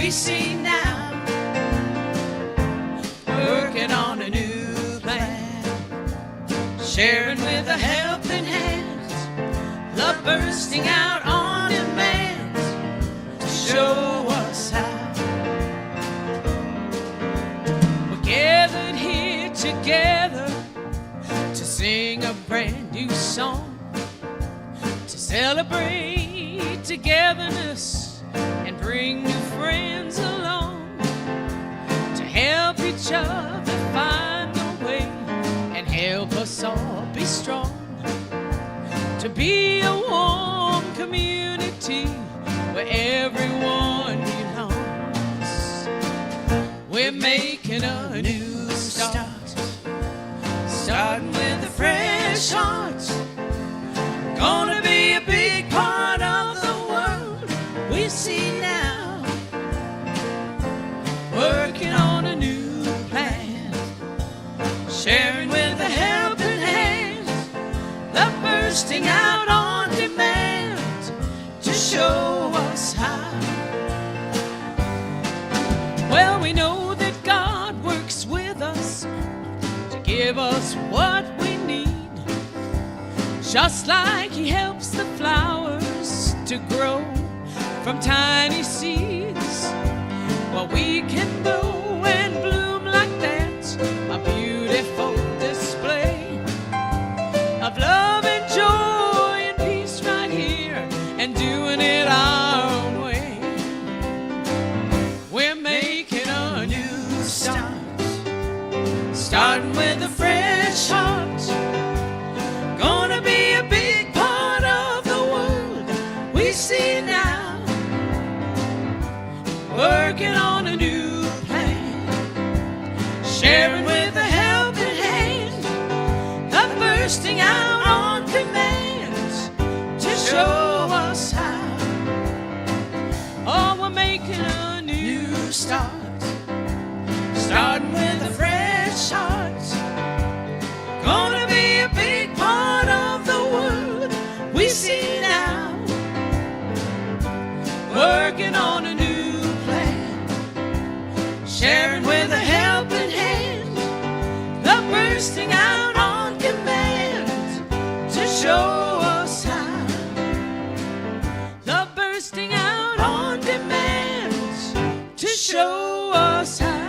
we see now. Working on a new plan, sharing with a helping hand, love bursting out on demand to show us how. We're gathered here together to sing a brand new song, to celebrate togetherness and bring new friends along, to help each other find a way and help us all be strong, to be a warm community where everyone belongs. We're making a new start, starting with a fresh heart. Gonna be a big part of the world we see now. Working on a new plan, sharing with a helping hand, love bursting out on demand to show us how. Well, we know that God works with us to give us what we need, just like He helps the flowers to grow from tiny seeds. Well, we can grow and bloom like that, a beautiful display of love and joy and peace right here, and doing it our own way. We're making a new start, starting with a fresh heart. Gonna be a big part of the world we see now. Working on a new plan, sharing with a helping hand, love bursting out on demand to show us how. Oh, we're making a new start, starting with a fresh heart. Gonna be a big part of the world we see now. Working on a new plan, sharing with a helping hand, love bursting out on demand to show us how. Love bursting out on demand to show us how.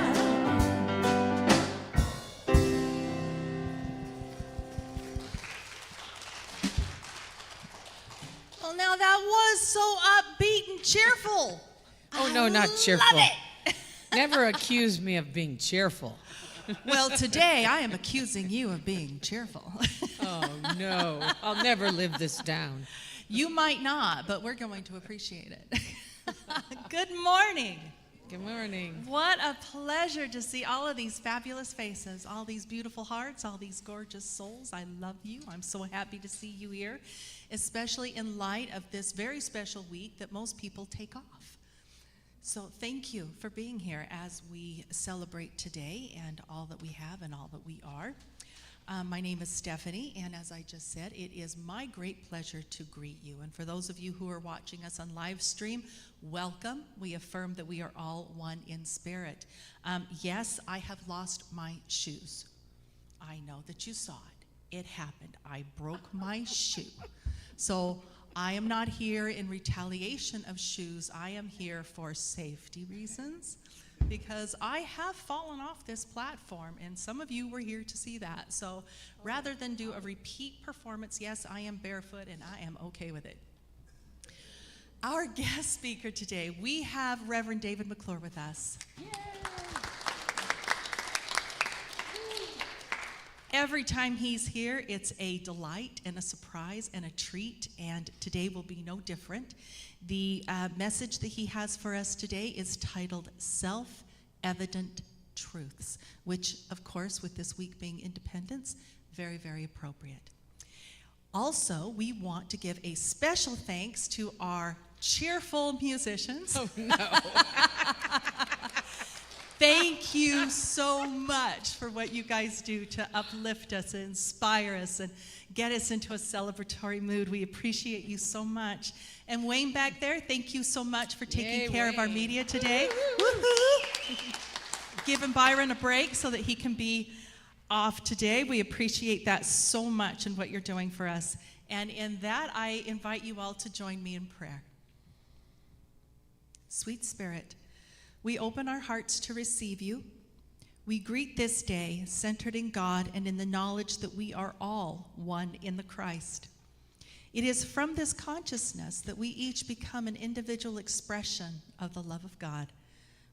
Well, now that was so upbeat and cheerful. Oh, no, not Love cheerful. it. Never accuse me of being cheerful. Well, today I am accusing you of being cheerful. Oh, no. I'll never live this down. You might not, but we're going to appreciate it. Good morning. Good morning. What a pleasure to see all of these fabulous faces, all these beautiful hearts, all these gorgeous souls. I love you. I'm so happy to see you here, especially in light of this very special week that most people take off. So thank you for being here as we celebrate today and all that we have and all that we are. My name is Stephanie, and as I just said, it is my great pleasure to greet you. And for those of you who are watching us on live stream, welcome. We affirm that we are all one in spirit. Yes, I have lost my shoes. I know that you saw it. It happened. I broke my shoe. So I am not here in retaliation of shoes. I am here for safety reasons, because I have fallen off this platform, and some of you were here to see that. So rather than do a repeat performance, yes, I am barefoot, and I am okay with it. Our guest speaker today, we have Reverend David McClure with us. Yay. Every time he's here, it's a delight and a surprise and a treat, and today will be no different. The message that he has for us today is titled Self-Evident Truths, which, of course, with this week being Independence, very, very appropriate. Also, we want to give a special thanks to our cheerful musicians. Oh, no. Thank you so much for what you guys do to uplift us and inspire us and get us into a celebratory mood. We appreciate you so much. And Wayne back there, thank you so much for taking care of our media today. Woo-hoo. Giving Byron a break so that he can be off today. We appreciate that so much and what you're doing for us. And in that, I invite you all to join me in prayer. Sweet Spirit, we open our hearts to receive you. We greet this day centered in God and in the knowledge that we are all one in the Christ. It is from this consciousness that we each become an individual expression of the love of God.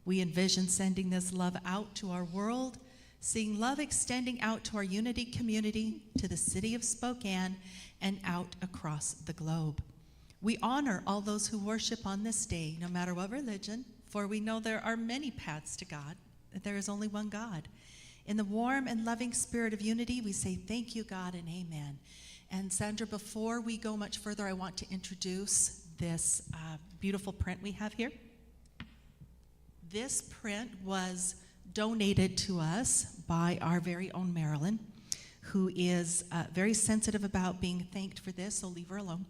We envision sending this love out to our world, seeing love extending out to our Unity community, to the city of Spokane, and out across the globe. We honor all those who worship on this day, no matter what religion, for we know there are many paths to God, that there is only one God. In the warm and loving spirit of unity, we say thank you, God, and amen. And Sandra, before we go much further, I want to introduce this beautiful print we have here. This print was donated to us by our very own Marilyn, who is very sensitive about being thanked for this, so leave her alone,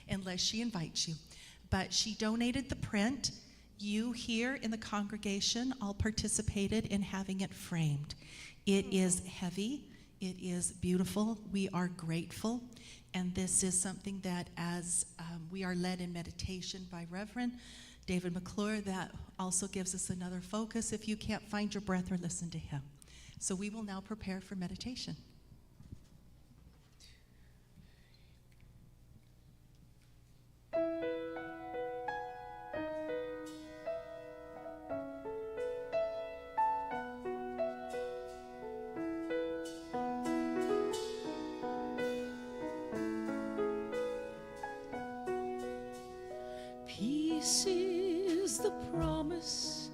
unless she invites you. But she donated the print. You here in the congregation all participated in having it framed. It is heavy. It is beautiful. We are grateful. And this is something that as we are led in meditation by Reverend David McClure, that also gives us another focus if you can't find your breath or listen to him. So we will now prepare for meditation. Peace is the promise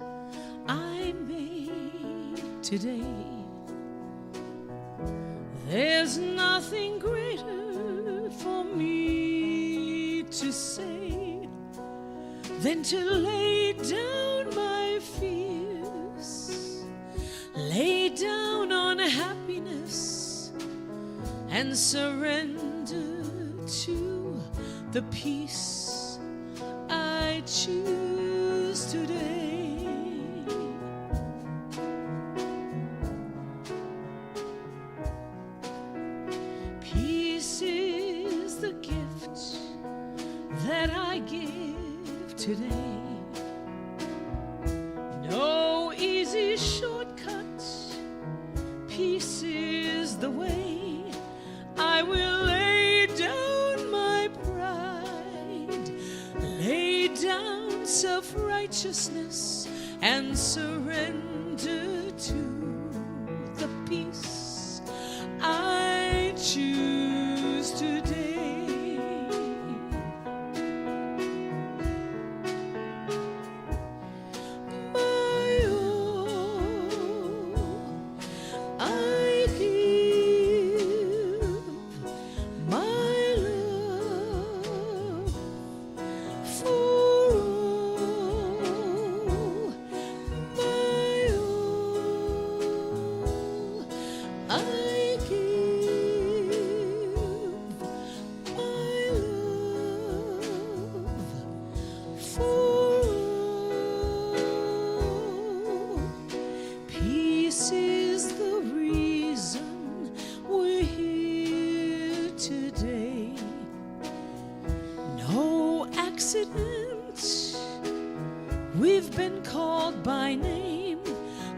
I made today. There's nothing greater for me to say than to lay down my fears, lay down on happiness, and surrender to the peace I choose today. Peace is the gift that I give today. No easy shortcut. Peace is the way. I will lay down my pride, lay down self-righteousness, and surrender to the peace I choose today. My all, I give my love for all. My all, I give my love for all. Peace is the reason we're here today. No accident. We've been called by name,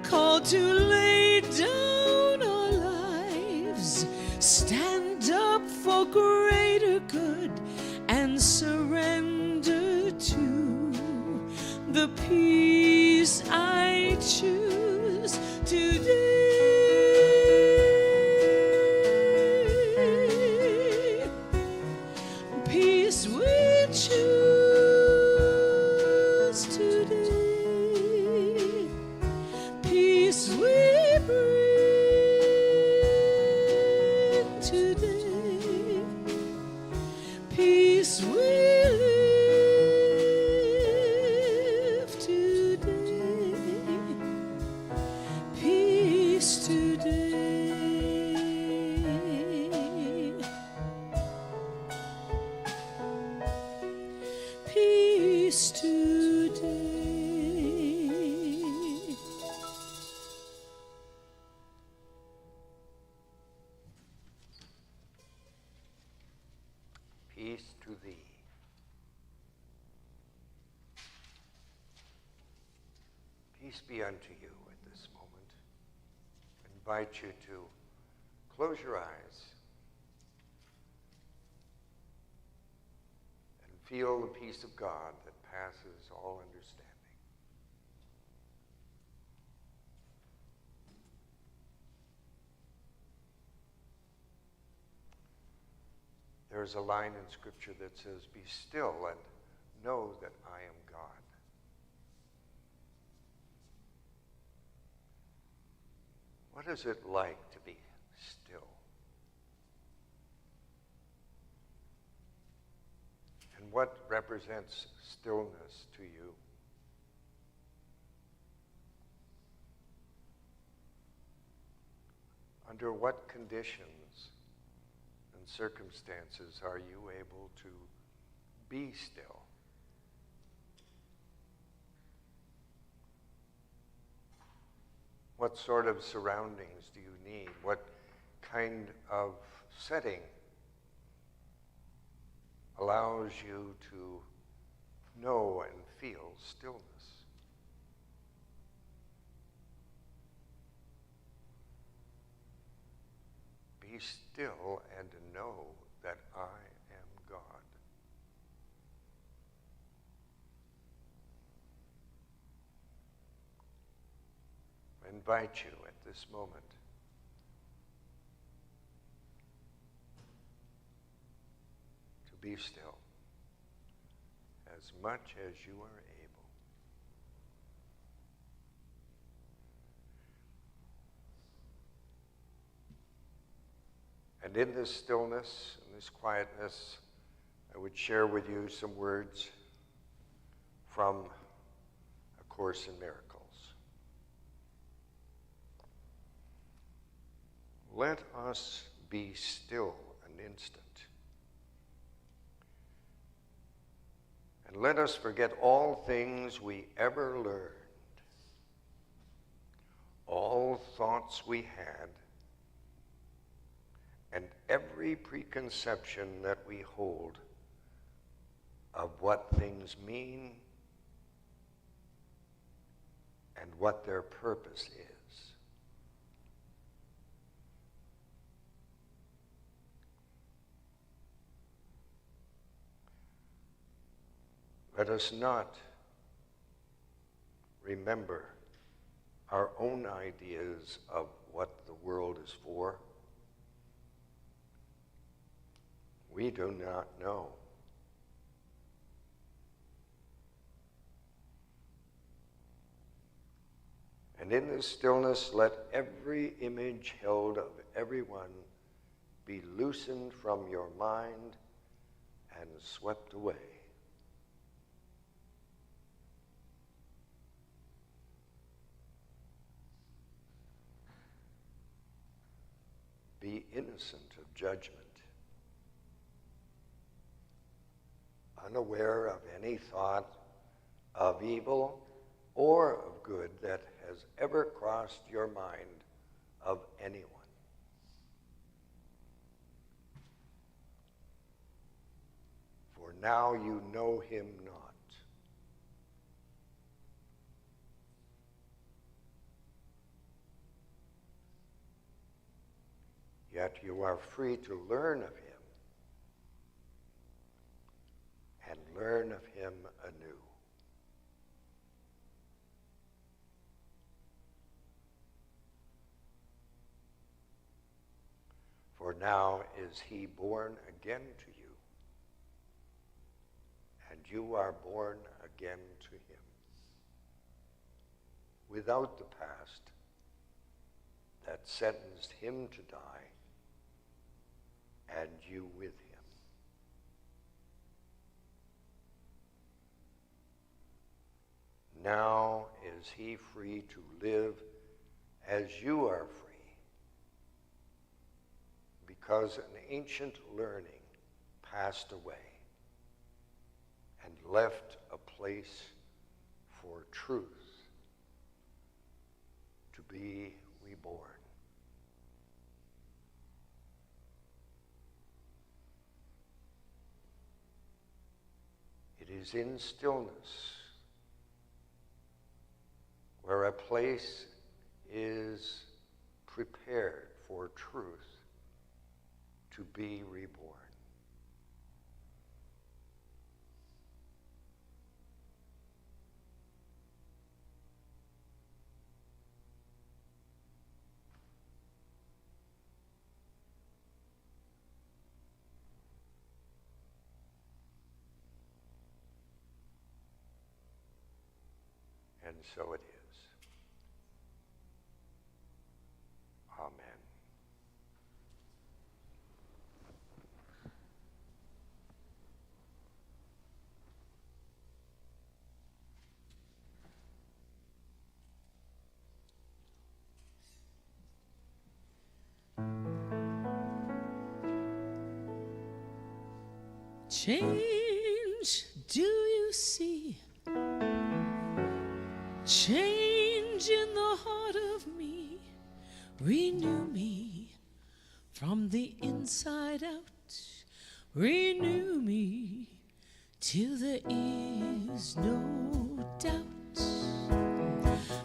called to lay down our lives, stand up for greater good, and surrender to the peace I choose today. Peace we choose today. Peace we bring today. Peace we live today. peace today. Peace to thee. Peace be unto you at this moment. I invite you to close your eyes and feel the peace of God that passes all understanding. There's a line in Scripture that says, "Be still and know that I am God." What is it like to be still? And what represents stillness to you? Under what conditions and circumstances are you able to be still? What sort of surroundings do you need? What kind of setting allows you to know and feel stillness? Be still and know that I am God. I invite you at this moment to be still as much as you are able. And in this stillness, in this quietness, I would share with you some words from A Course in Miracles. Let us be still an instant, and let us forget all things we ever learned, all thoughts we had, and every preconception that we hold of what things mean and what their purpose is. Let us not remember our own ideas of what the world is for. We do not know. And in this stillness, let every image held of everyone be loosened from your mind and swept away. Be innocent of judgment, unaware of any thought of evil or of good that has ever crossed your mind of anyone. For now you know him not. Yet you are free to learn of him and learn of him anew. For now is he born again to you, and you are born again to him, without the past that sentenced him to die, and you with him. Now is he free to live as you are free, because an ancient learning passed away and left a place for truth to be reborn. It is in stillness where a place is prepared for truth to be reborn. And so it is. Amen. Change, do you see? Change in the heart of me. Renew me from the inside out. Renew me till there is no doubt.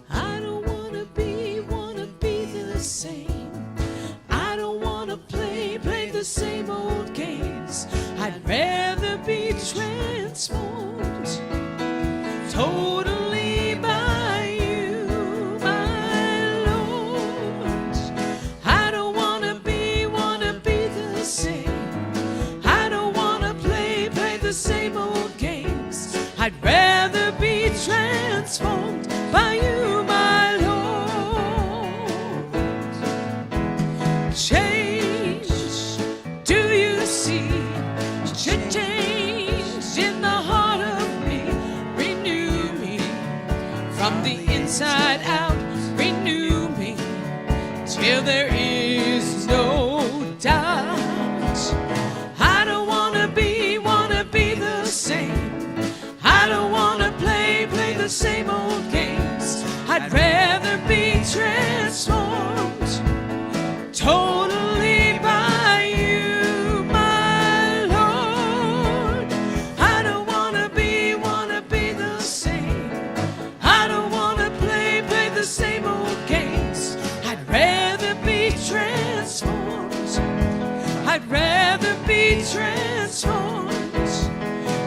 I don't wanna be the same. I don't wanna play the same old games. I'd rather be transformed totally by you, my Lord. I don't wanna be the same. I don't wanna play the same old games. I'd rather be transformed by you, my Lord. Change, do you see? Change in the heart of me. Renew me from the inside out. Renew me till there is no doubt. I don't wanna be the same. I don't wanna play the same old games. I'd rather be transformed totally by you, my Lord. I don't wanna be the same. I don't wanna play the same old games. I'd rather be transformed. I'd rather be transformed.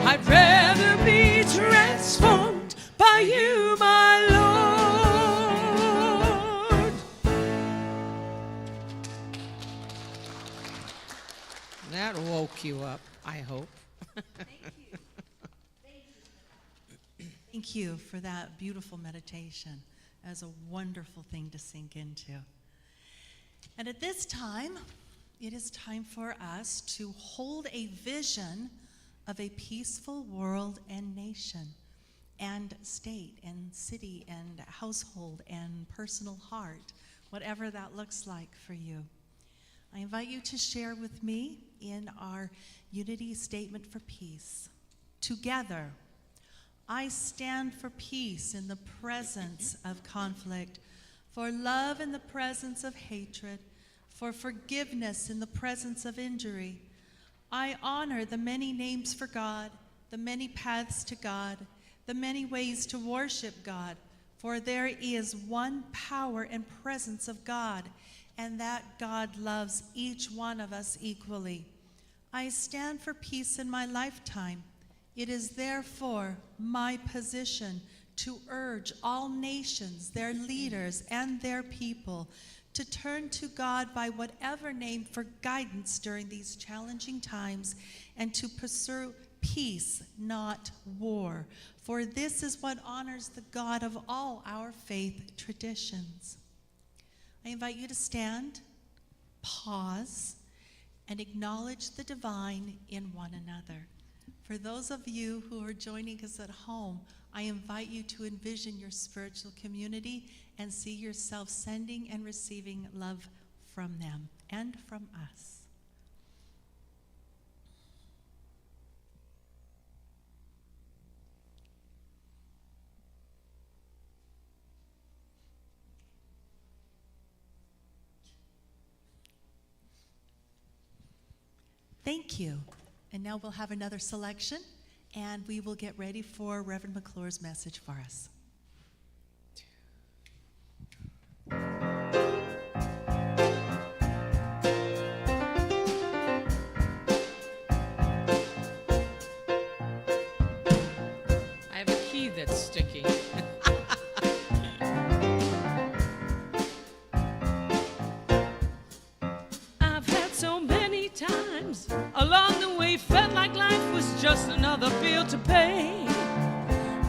I'd rather be transformed by you, my Lord. That woke you up, I hope. Thank you for that beautiful meditation. That was a wonderful thing to sink into. And at this time, it is time for us to hold a vision of a peaceful world and nation and state and city and household and personal heart, whatever that looks like for you. I invite you to share with me in our unity statement for peace. Together, I stand for peace in the presence of conflict, for love in the presence of hatred, for forgiveness in the presence of injury. I honor the many names for God, the many paths to God, the many ways to worship God, for there is one power and presence of God, and that God loves each one of us equally. I stand for peace in my lifetime. It is therefore my position to urge all nations, their leaders, and their people to turn to God by whatever name for guidance during these challenging times and to pursue peace, not war. For this is what honors the God of all our faith traditions. I invite you to stand, pause, and acknowledge the divine in one another. For those of you who are joining us at home, I invite you to envision your spiritual community and see yourself sending and receiving love from them and from us. Thank you. And now we'll have another selection, and we will get ready for Reverend McClure's message for us. I have a key that's sticky. I've had so many times along the way, felt like life was just another bill to pay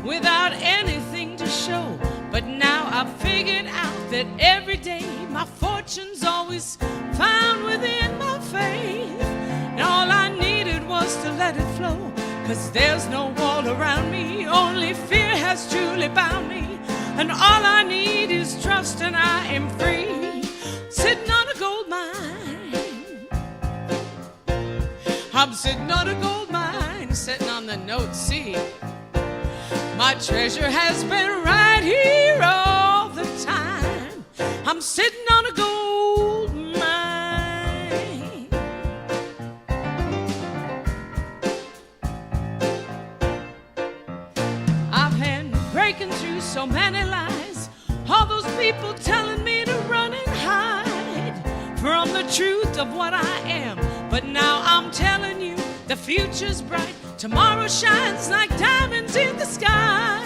without anything to show. But now I've figured out that every day my fortune's always found within my faith. And all I needed was to let it flow, 'cause there's no wall around me, only fear has truly bound me. And all I need is trust and I am free, sitting on a gold mine. I'm sitting on a gold mine, sitting on the Note C. My treasure has been right here all the time. I'm sitting on a gold mine. I've been breaking through so many lies, all those people telling me to run and hide from the truth of what I am. But now I'm telling you, the future's bright. Tomorrow shines like diamonds in the sky.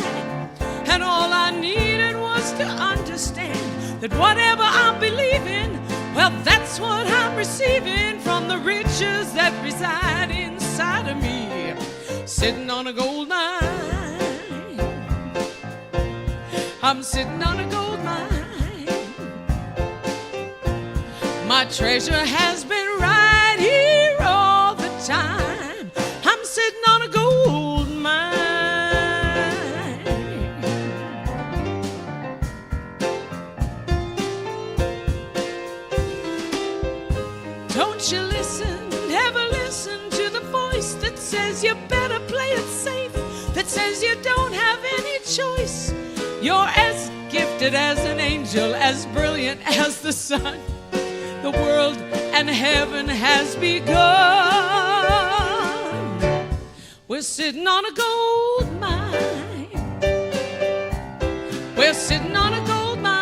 And all I needed was to understand that whatever I'm believing, well, that's what I'm receiving from the riches that reside inside of me. Sitting on a gold mine. I'm sitting on a gold mine. My treasure has been right here all the time. I'm sitting on a gold mine. Don't you listen, ever listen to the voice that says you better play it safe, that says you don't have any choice. You're as gifted as an angel, as brilliant as the sun. The world and heaven has begun. We're sitting on a gold mine. We're sitting on a gold mine.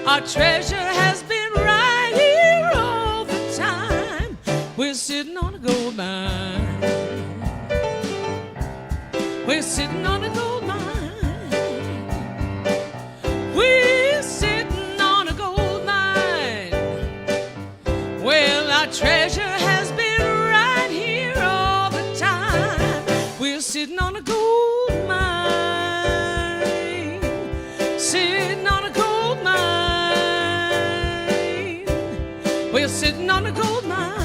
Our treasure has been right here all the time. We're sitting on a gold mine. We're sitting on a gold mine. We're sitting on a gold mine. Well, our treasure has been right here all the time. We're sitting on a gold mine. Sitting on a gold mine. We're sitting on a gold mine.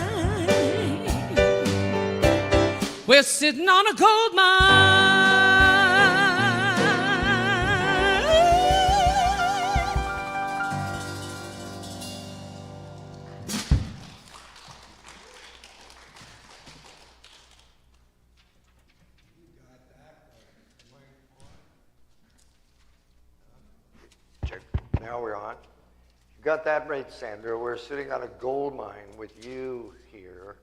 We're sitting on a gold mine. Check. Now we're on. You got that right, Sandra. We're sitting on a gold mine with you here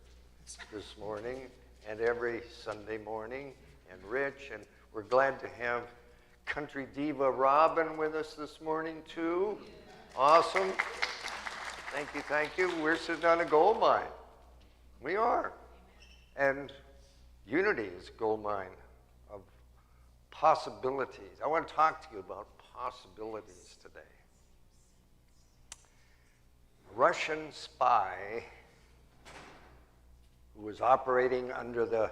this morning and every Sunday morning, and Rich, and we're glad to have country diva Robin with us this morning too. Awesome. Thank you, thank you. We're sitting on a gold mine. We are. And unity is a gold mine of possibilities. I want to talk to you about possibilities today. A Russian spy who was operating under the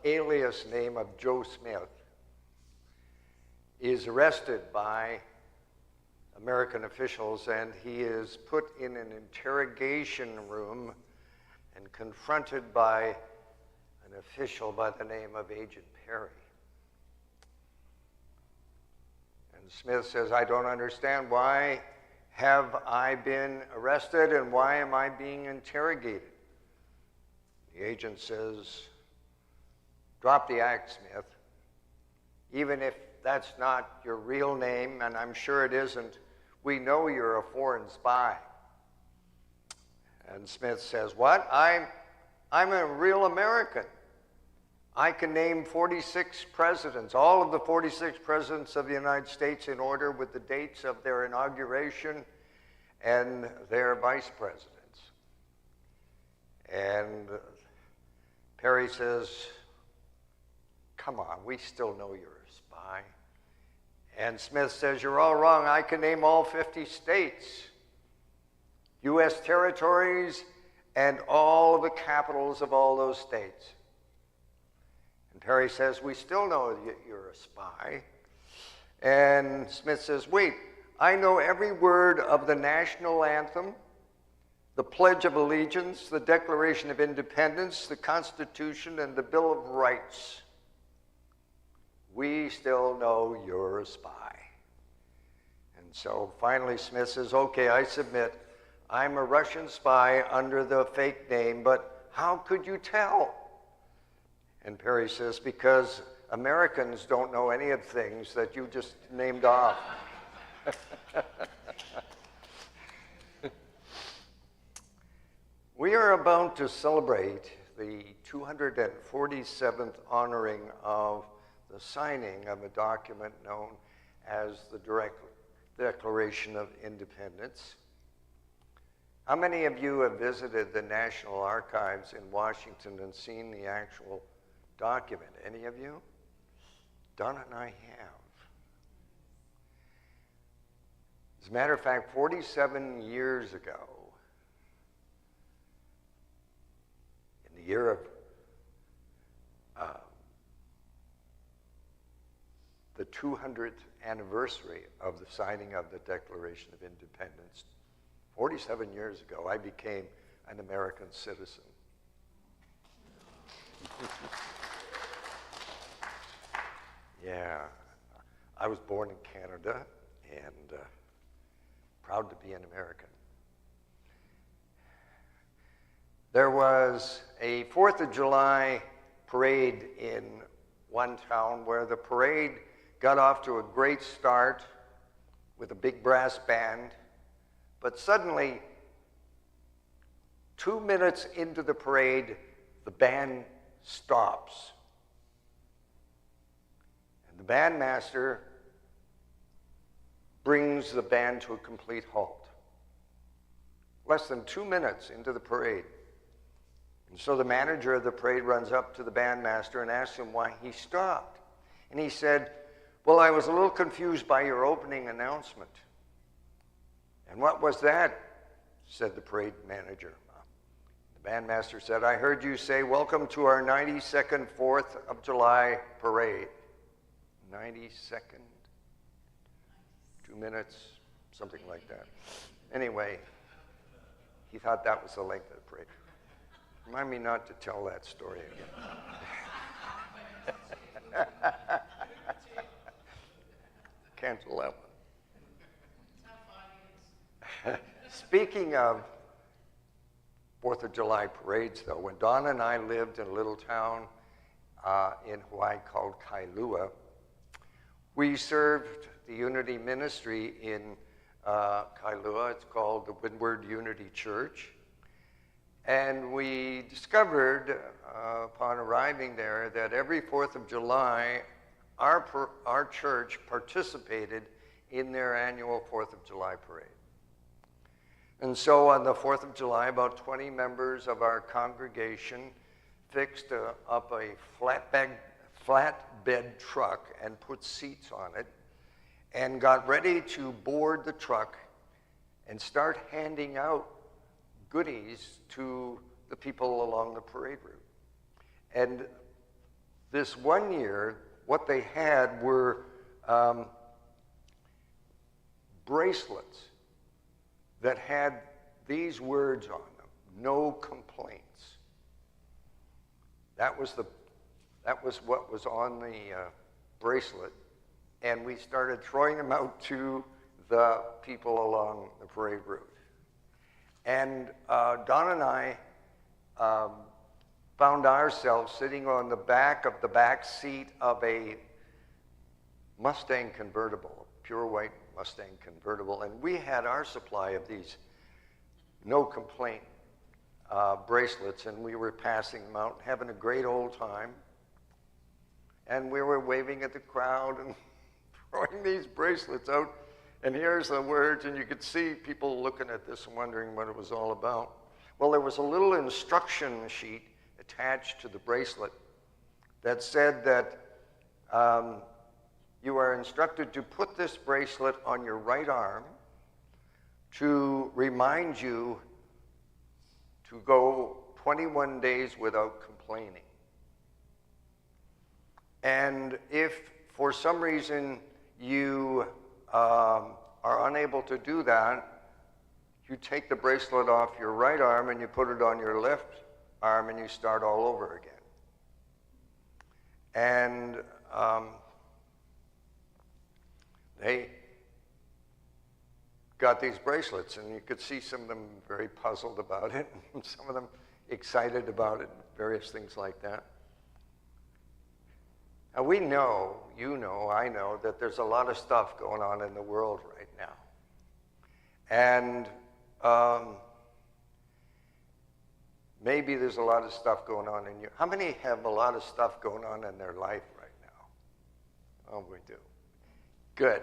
alias name of Joe Smith is arrested by American officials, and he is put in an interrogation room and confronted by an official by the name of Agent Perry. And Smith says, I don't understand. Why have I been arrested and why am I being interrogated? The agent says, drop the act, Smith. Even if that's not your real name, and I'm sure it isn't, we know you're a foreign spy. And Smith says, what? I'm a real American. I can name 46 presidents, all of the 46 presidents of the United States in order with the dates of their inauguration and their vice presidents. And Perry says, come on, we still know you're a spy. And Smith says, you're all wrong. I can name all 50 states, U.S. territories, and all of the capitals of all those states. And Perry says, we still know that you're a spy. And Smith says, wait, I know every word of the national anthem, the Pledge of Allegiance, the Declaration of Independence, the Constitution, and the Bill of Rights. We still know you're a spy. And so finally Smith says, okay, I submit. I'm a Russian spy under the fake name, but how could you tell? And Perry says, because Americans don't know any of the things that you just named off. We are about to celebrate the 247th honoring of the signing of a document known as the Declaration of Independence. How many of you have visited the National Archives in Washington and seen the actual document? Any of you? Donna and I have. As a matter of fact, 47 years ago, in the year of the 200th anniversary of the signing of the Declaration of Independence, 47 years ago, I became an American citizen. Yeah, I was born in Canada and proud to be an American. There was a 4th of July parade in one town where the parade got off to a great start with a big brass band, but suddenly, 2 minutes into the parade, the band stops. And the bandmaster brings the band to a complete halt. Less than 2 minutes into the parade. And so the manager of the parade runs up to the bandmaster and asks him why he stopped. And he said, well, I was a little confused by your opening announcement. And what was that? Said the parade manager. The bandmaster said, I heard you say, welcome to our 92nd 4th of July parade. 92nd? 2 minutes? Something like that. Anyway, he thought that was the length of the parade. Remind me not to tell that story again. Cancel that one. Speaking of 4th of July parades, though, when Donna and I lived in a little town in Hawaii called Kailua, we served the Unity Ministry in Kailua. It's called the Windward Unity Church. And we discovered upon arriving there that every 4th of July, our church participated in their annual 4th of July parade. And so on the 4th of July, about 20 members of our congregation fixed up a flatbed truck and put seats on it and got ready to board the truck and start handing out goodies to the people along the parade route. And this one year, what they had were bracelets that had these words on them: no complaints. That was what was on the bracelet, and we started throwing them out to the people along the parade route. And Don and I found ourselves sitting on the back of the back seat of a Mustang convertible, a pure white Mustang convertible, and we had our supply of these no complaint bracelets, and we were passing them out, having a great old time. And we were waving at the crowd and throwing these bracelets out. And here's the words, and you could see people looking at this and wondering what it was all about. Well, there was a little instruction sheet attached to the bracelet that said that you are instructed to put this bracelet on your right arm to remind you to go 21 days without complaining. And if for some reason you are unable to do that, you take the bracelet off your right arm and you put it on your left arm and you start all over again. And they got these bracelets, and you could see some of them very puzzled about it, and some of them excited about it, various things like that. Now we know, you know, I know, that there's a lot of stuff going on in the world right now. And maybe there's a lot of stuff going on in you. How many have a lot of stuff going on in their life right now? Oh, we do. Good.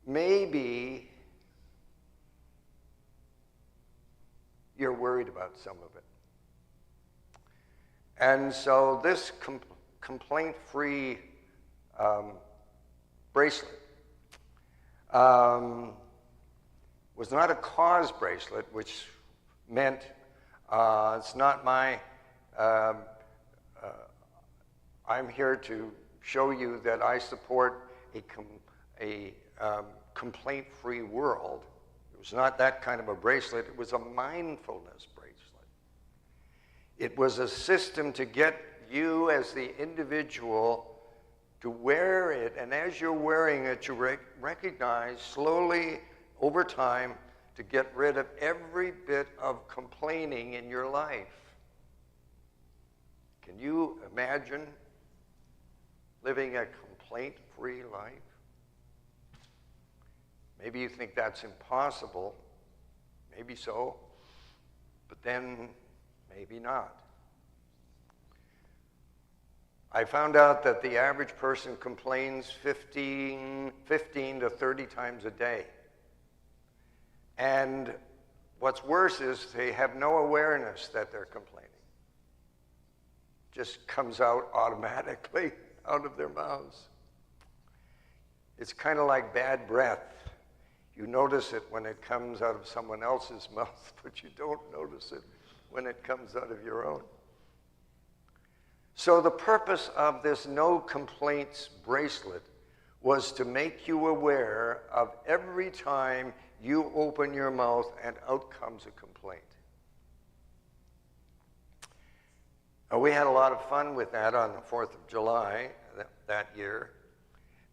Maybe you're worried about some of it. And so this complaint-free bracelet was not a cause bracelet, which meant it's not my, I'm here to show you that I support a complaint-free world. It was not that kind of a bracelet. It was a mindfulness bracelet. It was a system to get you as the individual to wear it, and as you're wearing it, you recognize slowly over time to get rid of every bit of complaining in your life. Can you imagine living a complaint-free life? Maybe you think that's impossible. Maybe so. But then maybe not. I found out that the average person complains 15 to 30 times a day. And what's worse is they have no awareness that they're complaining. Just comes out automatically out of their mouths. It's kind of like bad breath. You notice it when it comes out of someone else's mouth, but you don't notice it when it comes out of your own. So the purpose of this no complaints bracelet was to make you aware of every time you open your mouth and out comes a complaint. We had a lot of fun with that on the 4th of July that year.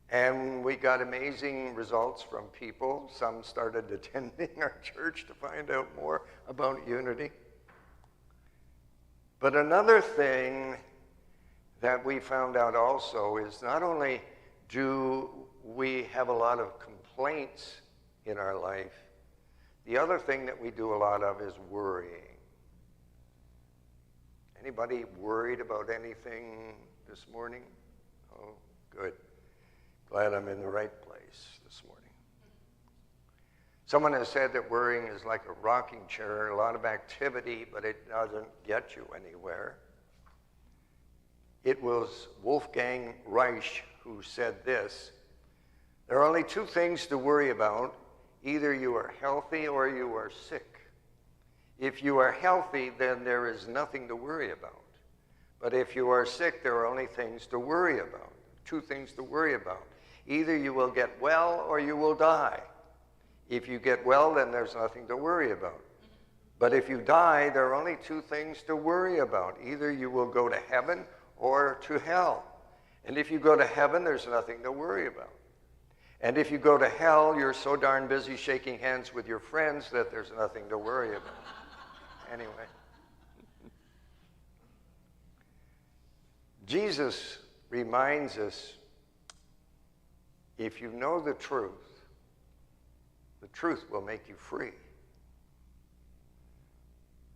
And we got amazing results from people. Some started attending our church to find out more about unity. But another thing that we found out also is not only do we have a lot of complaints in our life, the other thing that we do a lot of is worrying. Anybody worried about anything this morning? Oh, good. Glad I'm in the right place this morning. Someone has said that worrying is like a rocking chair, a lot of activity, but it doesn't get you anywhere. It was Wolfgang Reich who said this: there are only two things to worry about. Either you are healthy or you are sick. If you are healthy, then there is nothing to worry about. But if you are sick, there are only things to worry about. Two things to worry about. Either you will get well or you will die. If you get well, then there's nothing to worry about. But if you die, there are only two things to worry about. Either you will go to heaven or to hell. And if you go to heaven, there's nothing to worry about. And if you go to hell, you're so darn busy shaking hands with your friends that there's nothing to worry about. Anyway. Jesus reminds us, if you know the truth, The truth will make you free.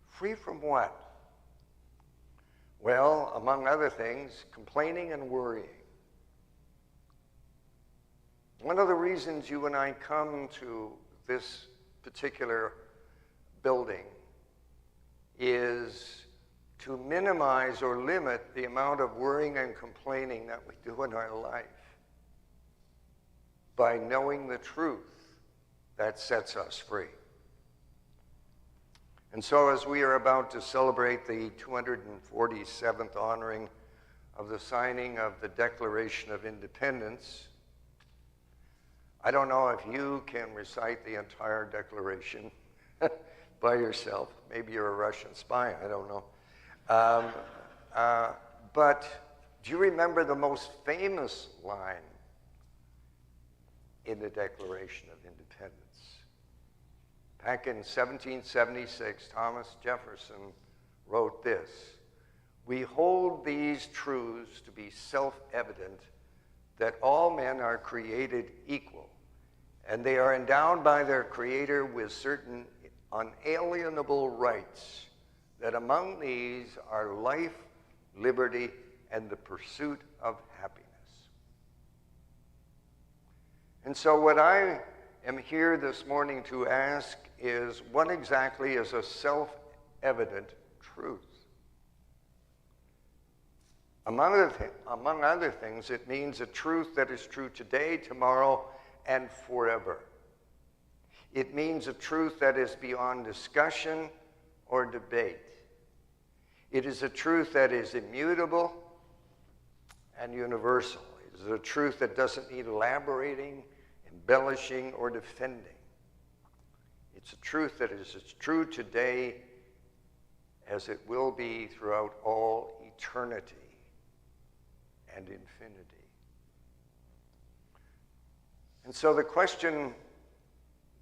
Free from what? Well, among other things, complaining and worrying. One of the reasons you and I come to this particular building is to minimize or limit the amount of worrying and complaining that we do in our life by knowing the truth that sets us free. And so as we are about to celebrate the 247th honoring of the signing of the Declaration of Independence, I don't know if you can recite the entire Declaration by yourself. Maybe you're a Russian spy, I don't know. But do you remember the most famous line in the Declaration of Independence? Back in 1776, Thomas Jefferson wrote this: "We hold these truths to be self-evident, that all men are created equal, and they are endowed by their Creator with certain unalienable rights, that among these are life, liberty, and the pursuit of happiness." And so what I am here this morning to ask is, what exactly is a self-evident truth? Among other things, it means a truth that is true today, tomorrow, and forever. It means a truth that is beyond discussion or debate. It is a truth that is immutable and universal. It is a truth that doesn't need elaborating, embellishing, or defending. It's a truth that is as true today as it will be throughout all eternity and infinity. And so the question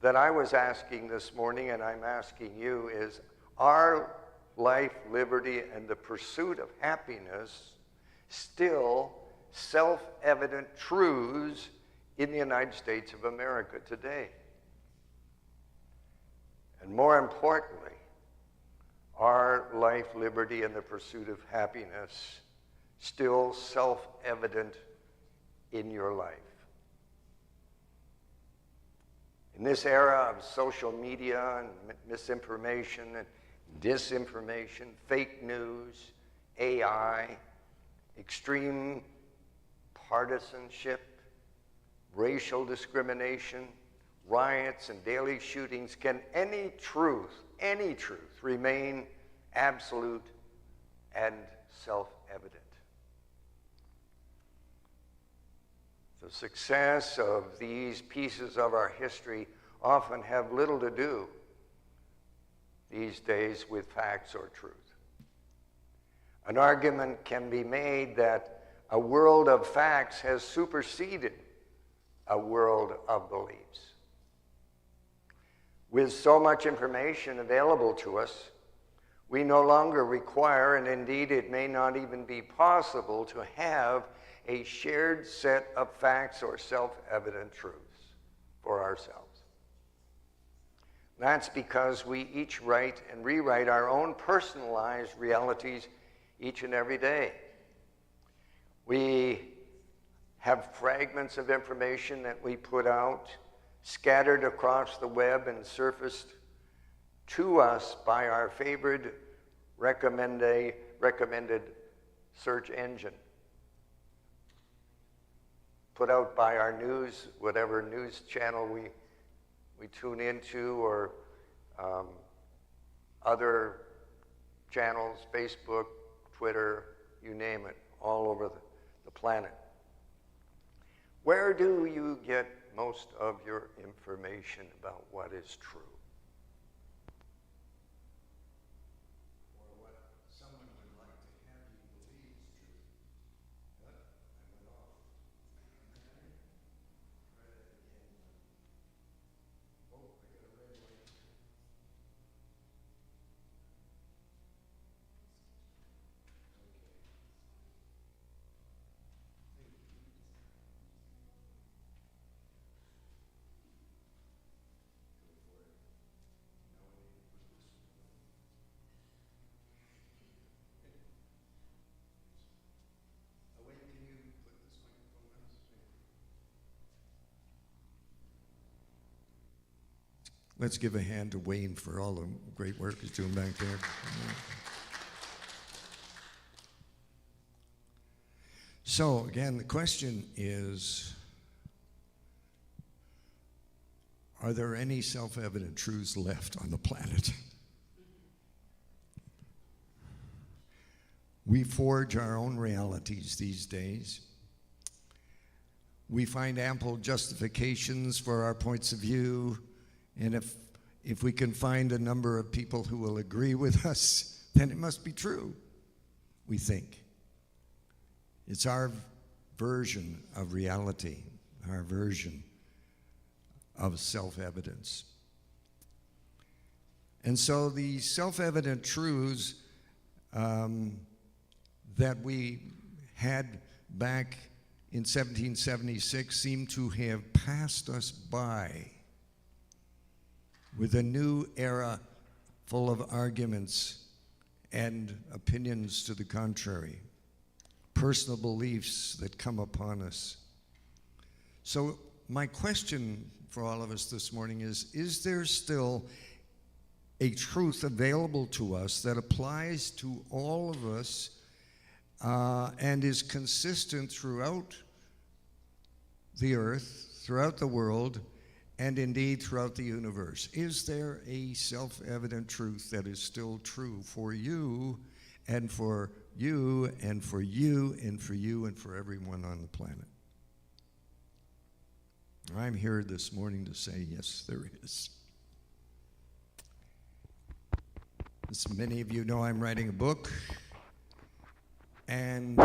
that I was asking this morning, and I'm asking you, is, are life, liberty, and the pursuit of happiness still self-evident truths in the United States of America today? And more importantly, are life, liberty, and the pursuit of happiness still self-evident in your life? In this era of social media and misinformation and disinformation, fake news, AI, extreme partisanship, racial discrimination, riots, and daily shootings, can any truth remain absolute and self-evident? The success of these pieces of our history often have little to do these days with facts or truth. An argument can be made that a world of facts has superseded a world of beliefs. With so much information available to us, we no longer require, and indeed it may not even be possible, to have a shared set of facts or self-evident truths for ourselves. That's because we each write and rewrite our own personalized realities each and every day. We have fragments of information that we put out, scattered across the web and surfaced to us by our favorite recommended search engine, put out by our news, whatever news channel we tune into, or other channels, Facebook, Twitter, you name it, all over the planet. Where do you get most of your information about what is true? Or what someone would like to have you believe is true? What? I went off. Try that again. Oh, I got a red light. Let's give a hand to Wayne for all the great work he's doing back there. So, again, the question is, are there any self-evident truths left on the planet? We forge our own realities these days. We find ample justifications for our points of view, and if we can find a number of people who will agree with us, then it must be true, we think. It's our version of reality, our version of self-evidence. And so the self-evident truths that we had back in 1776 seem to have passed us by, with a new era full of arguments and opinions to the contrary, personal beliefs that come upon us. So my question for all of us this morning is there still a truth available to us that applies to all of us and is consistent throughout the earth, throughout the world, and indeed throughout the universe? Is there a self-evident truth that is still true for you and for you and for you and for you and for everyone on the planet? I'm here this morning to say, yes, there is. As many of you know, I'm writing a book. And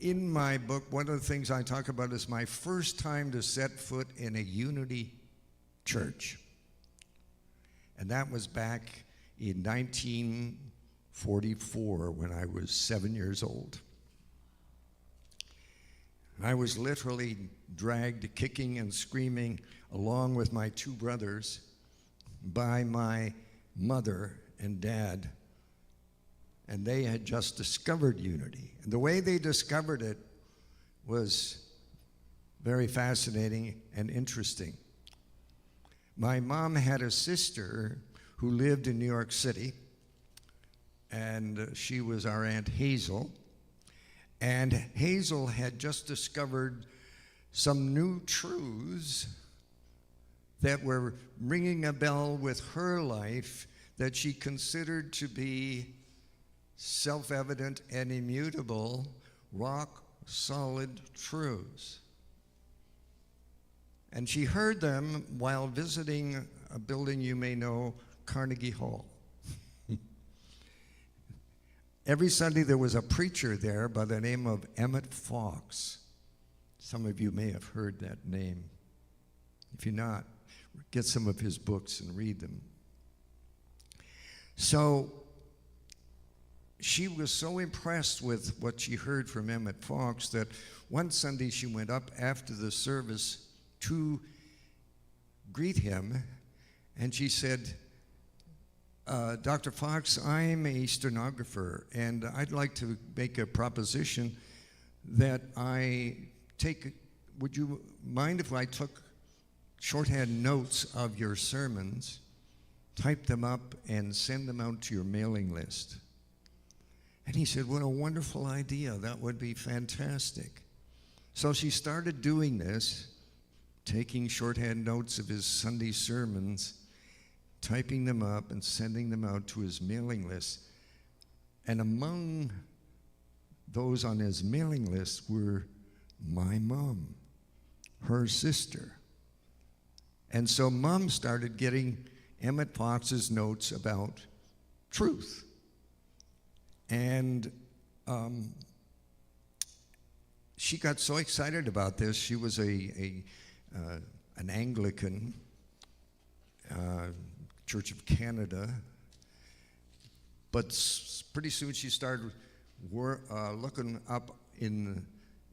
in my book, one of the things I talk about is my first time to set foot in a unity church. And that was back in 1944 when I was 7 years old. I was literally dragged kicking and screaming along with my two brothers by my mother and dad. And they had just discovered unity. And the way they discovered it was very fascinating and interesting. My mom had a sister who lived in New York City, and she was our Aunt Hazel. And Hazel had just discovered some new truths that were ringing a bell with her life that she considered to be self-evident and immutable, rock-solid truths. And she heard them while visiting a building you may know, Carnegie Hall. Every Sunday there was a preacher there by the name of Emmett Fox. Some of you may have heard that name. If you're not, get some of his books and read them. So she was so impressed with what she heard from Emmett Fox that one Sunday she went up after the service to greet him, and she said, Dr. Fox, I'm a stenographer, and I'd like to make a proposition that would you mind if I took shorthand notes of your sermons, type them up, and send them out to your mailing list? And he said, what a wonderful idea. That would be fantastic. So she started doing this, taking shorthand notes of his Sunday sermons, typing them up and sending them out to his mailing list. And among those on his mailing list were my mom, her sister. And so Mom started getting Emmett Fox's notes about truth. And she got so excited about this. She was an Anglican, Church of Canada. But pretty soon she started looking up in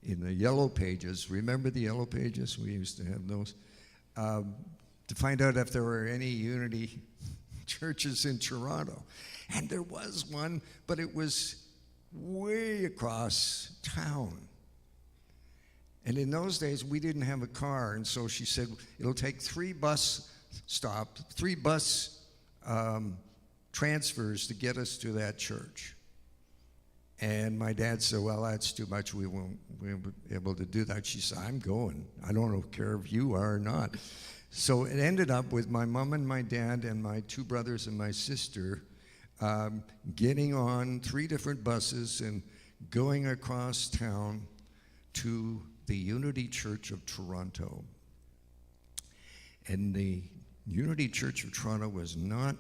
the yellow pages. Remember the yellow pages? We used to have those. To find out if there were any unity churches in Toronto. And there was one, but it was way across town. And in those days, we didn't have a car, and so she said, it'll take 3 bus stop, 3 bus transfers to get us to that church. And my dad said, well, that's too much. We won't be able to do that. She said, I'm going. I don't care if you are or not. So it ended up with my mom and my dad and my 2 brothers and my sister getting on 3 different buses and going across town to the Unity Church of Toronto. And the Unity Church of Toronto was not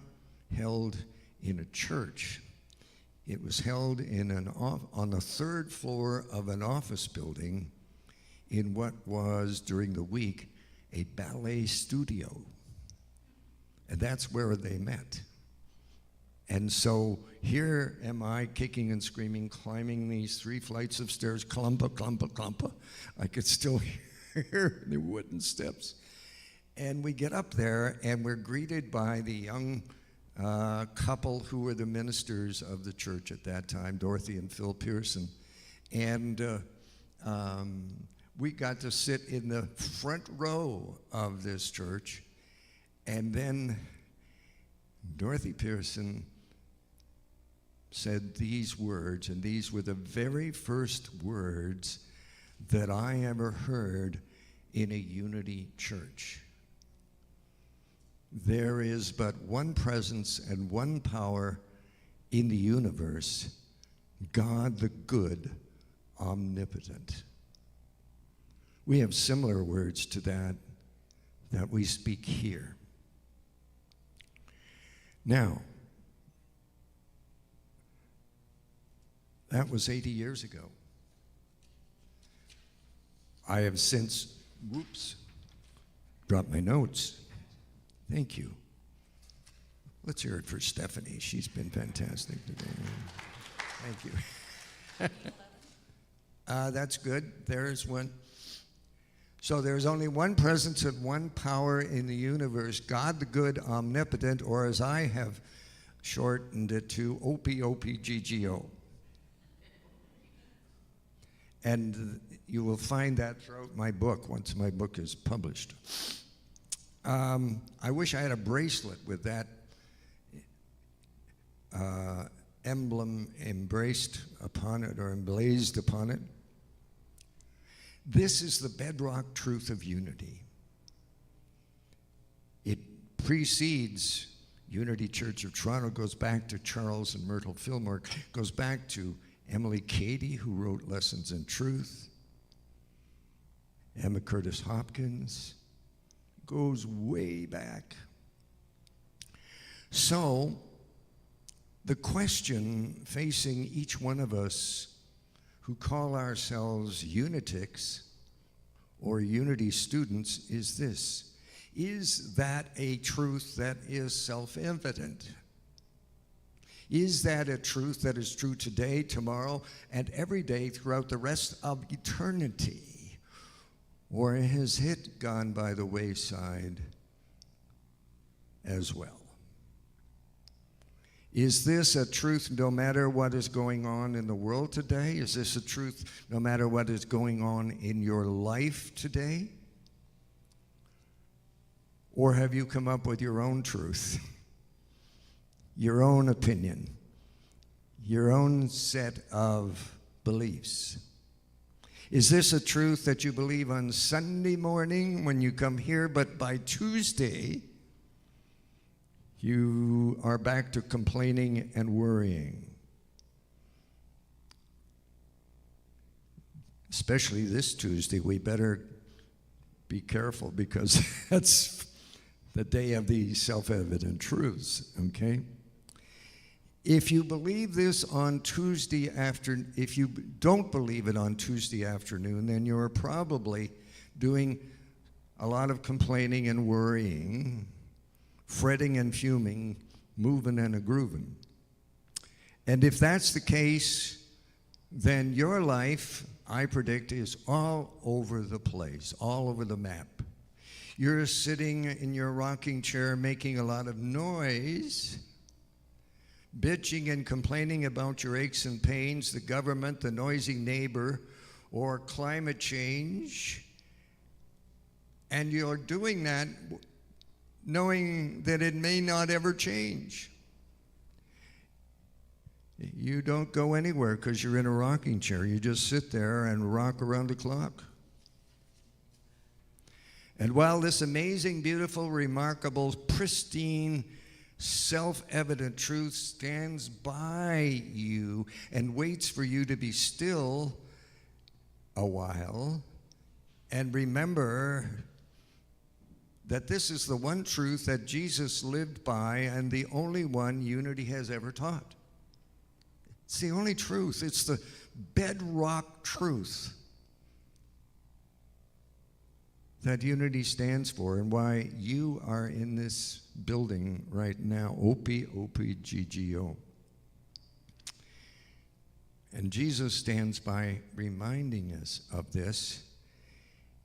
held in a church. It was held in on the 3rd floor of an office building in what was, during the week, a ballet studio. And that's where they met. And so here am I, kicking and screaming, climbing these 3 flights of stairs, clumpa, clumpa, clumpa. I could still hear the wooden steps. And we get up there, and we're greeted by the young couple who were the ministers of the church at that time, Dorothy and Phil Pearson. And we got to sit in the front row of this church. And then Dorothy Pearson said these words, and these were the very first words that I ever heard in a Unity church. There is but one presence and one power in the universe, God the good, omnipotent. We have similar words to that we speak here. Now, that was 80 years ago. I have since, dropped my notes. Thank you. Let's hear it for Stephanie. She's been fantastic today. Thank you. That's good. There's one. So there's only one presence and one power in the universe, God the good, omnipotent, or as I have shortened it to, OPOPGGO. And you will find that throughout my book once my book is published. I wish I had a bracelet with that emblem embraced upon it or emblazed upon it. This is the bedrock truth of unity. It precedes Unity Church of Toronto, goes back to Charles and Myrtle Fillmore, goes back to Emily Cady, who wrote Lessons in Truth, Emma Curtis Hopkins, goes way back. So, the question facing each one of us who call ourselves Unitics or Unity students is this: is that a truth that is self-evident? Is that a truth that is true today, tomorrow, and every day throughout the rest of eternity? Or has it gone by the wayside as well? Is this a truth no matter what is going on in the world today? Is this a truth no matter what is going on in your life today? Or have you come up with your own truth, your own opinion, your own set of beliefs? Is this a truth that you believe on Sunday morning when you come here, but by Tuesday, you are back to complaining and worrying? Especially this Tuesday, we better be careful because that's the day of the self-evident truths, okay? If you believe this on Tuesday afternoon, if you don't believe it on Tuesday afternoon, then you're probably doing a lot of complaining and worrying, fretting and fuming, moving and a-grooving. And if that's the case, then your life, I predict, is all over the place, all over the map. You're sitting in your rocking chair making a lot of noise, bitching and complaining about your aches and pains, the government, the noisy neighbor, or climate change. And you're doing that knowing that it may not ever change. You don't go anywhere because you're in a rocking chair. You just sit there and rock around the clock. And while this amazing, beautiful, remarkable, pristine, self-evident truth stands by you and waits for you to be still a while, and remember that this is the one truth that Jesus lived by and the only one unity has ever taught. It's the only truth. It's the bedrock truth that unity stands for, and why you are in this building right now. OPGGO. And Jesus stands by reminding us of this.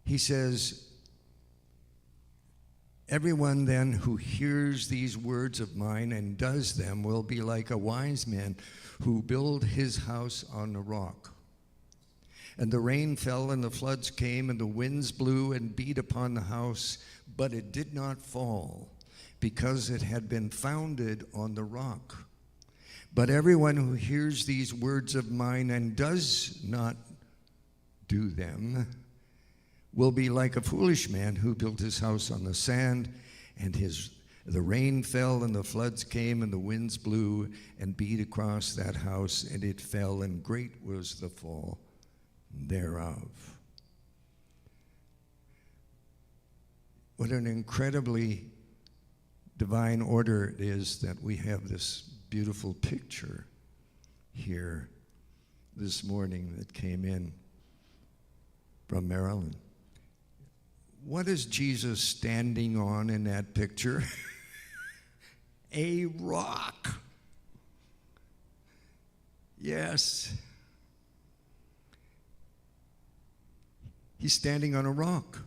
He says, everyone then who hears these words of mine and does them will be like a wise man who built his house on a rock. And the rain fell, and the floods came, and the winds blew and beat upon the house, but it did not fall, because it had been founded on the rock. But everyone who hears these words of mine and does not do them will be like a foolish man who built his house on the sand, and the rain fell, and the floods came, and the winds blew and beat across that house, and it fell, and great was the fall thereof. What an incredibly divine order it is that we have this beautiful picture here this morning that came in from Maryland. What is Jesus standing on in that picture? A rock. Yes. He's standing on a rock.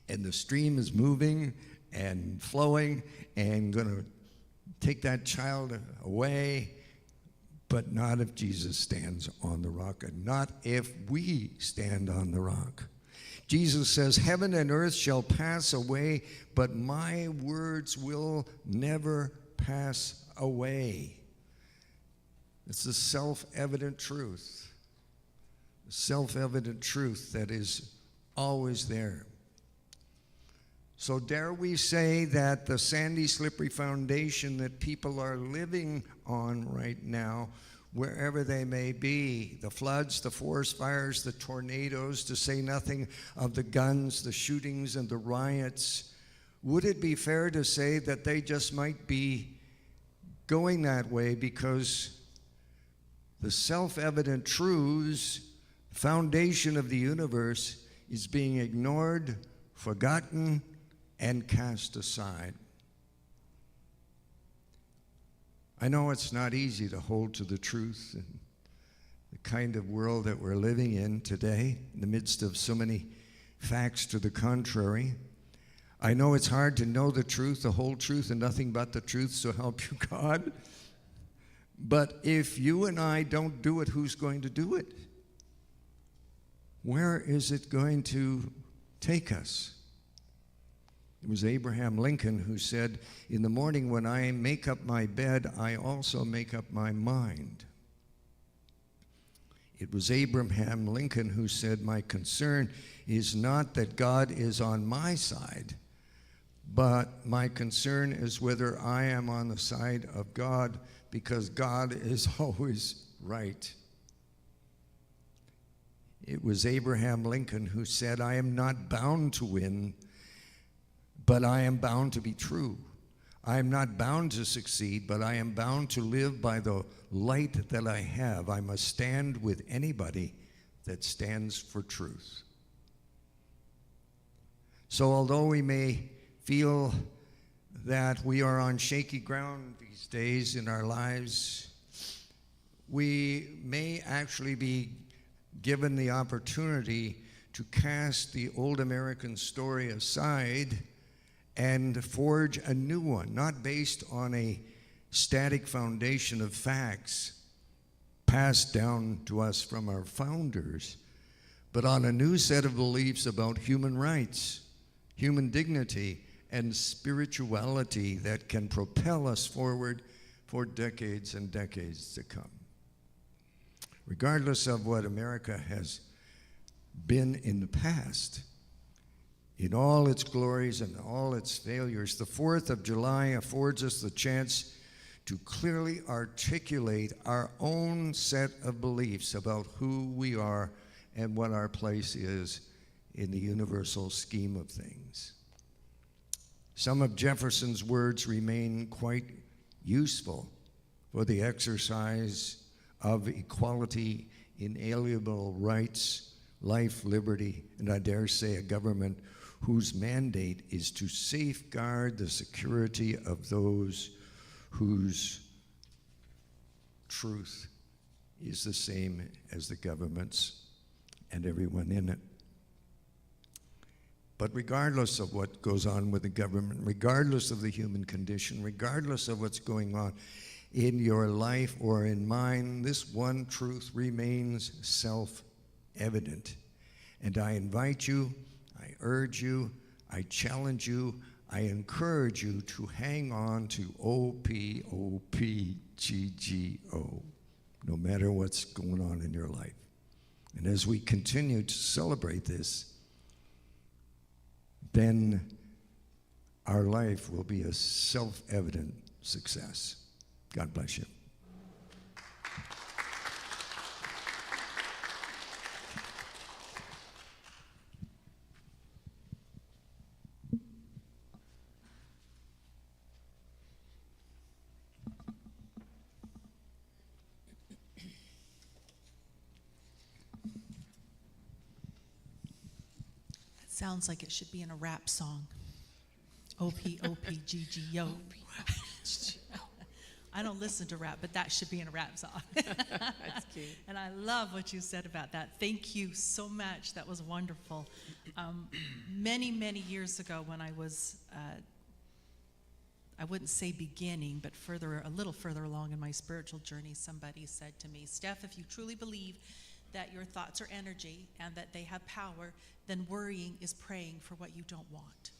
And the stream is moving and flowing and going to take that child away, but not if Jesus stands on the rock, and not if we stand on the rock. Jesus says, heaven and earth shall pass away, but my words will never pass away. It's the self-evident truth. The self-evident truth that is always there. So dare we say that the sandy, slippery foundation that people are living on right now, wherever they may be, the floods, the forest fires, the tornadoes, to say nothing of the guns, the shootings, and the riots, would it be fair to say that they just might be going that way because the self-evident truths, foundation of the universe, is being ignored, forgotten, and cast aside? I know it's not easy to hold to the truth in the kind of world that we're living in today, in the midst of so many facts to the contrary. I know it's hard to know the truth, the whole truth, and nothing but the truth, so help you God. But if you and I don't do it, who's going to do it? Where is it going to take us? It was Abraham Lincoln who said, in the morning when I make up my bed, I also make up my mind. It was Abraham Lincoln who said, my concern is not that God is on my side, but my concern is whether I am on the side of God, because God is always right. It was Abraham Lincoln who said, I am not bound to win, but I am bound to be true. I am not bound to succeed, but I am bound to live by the light that I have. I must stand with anybody that stands for truth. So although we may feel that we are on shaky ground these days in our lives, we may actually be given the opportunity to cast the old American story aside and forge a new one, not based on a static foundation of facts passed down to us from our founders, but on a new set of beliefs about human rights, human dignity, and spirituality that can propel us forward for decades and decades to come. Regardless of what America has been in the past, in all its glories and all its failures, the 4th of July affords us the chance to clearly articulate our own set of beliefs about who we are and what our place is in the universal scheme of things. Some of Jefferson's words remain quite useful for the exercise of equality, inalienable rights, life, liberty, and I dare say a government whose mandate is to safeguard the security of those whose truth is the same as the government's and everyone in it. But regardless of what goes on with the government, regardless of the human condition, regardless of what's going on in your life or in mine, this one truth remains self-evident. And I invite you, I urge you, I challenge you, I encourage you to hang on to OPOPGGO, no matter what's going on in your life. And as we continue to celebrate this, then our life will be a self-evident success. God bless you. Sounds like it should be in a rap song. O-P-O-P-G-G-O. I don't listen to rap, but that should be in a rap song. That's cute. And I love what you said about that. Thank you so much. That was wonderful. Many, many years ago when I was, I wouldn't say beginning, but a little further along in my spiritual journey, somebody said to me, Steph, if you truly believe that your thoughts are energy and that they have power, then worrying is praying for what you don't want.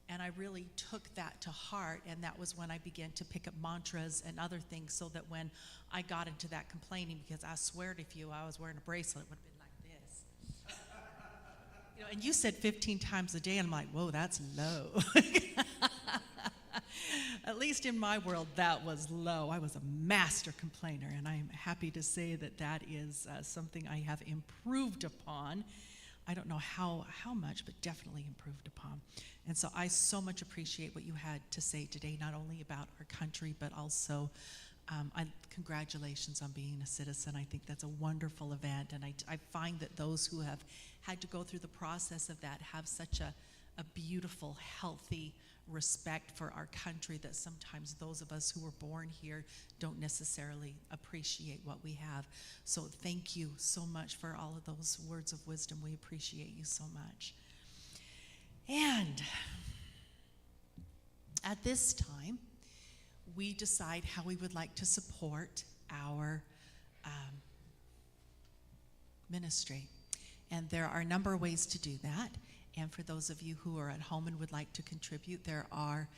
And I really took that to heart, and that was when I began to pick up mantras and other things, so that when I got into that complaining, because I swear if I was wearing a bracelet, it would have been like this. And you said 15 times a day, and I'm like, whoa, that's low. At least in my world, that was low. I was a master complainer, and I'm happy to say that that is something I have improved upon. I don't know how much, but definitely improved upon. And so I so much appreciate what you had to say today, not only about our country, but also congratulations on being a citizen. I think that's a wonderful event, and I find that those who have had to go through the process of that have such a beautiful, healthy respect for our country that sometimes those of us who were born here don't necessarily appreciate what we have. So thank you so much for all of those words of wisdom. We appreciate you so much. And at this time, we decide how we would like to support our ministry. And there are a number of ways to do that. And for those of you who are at home and would like to contribute, there are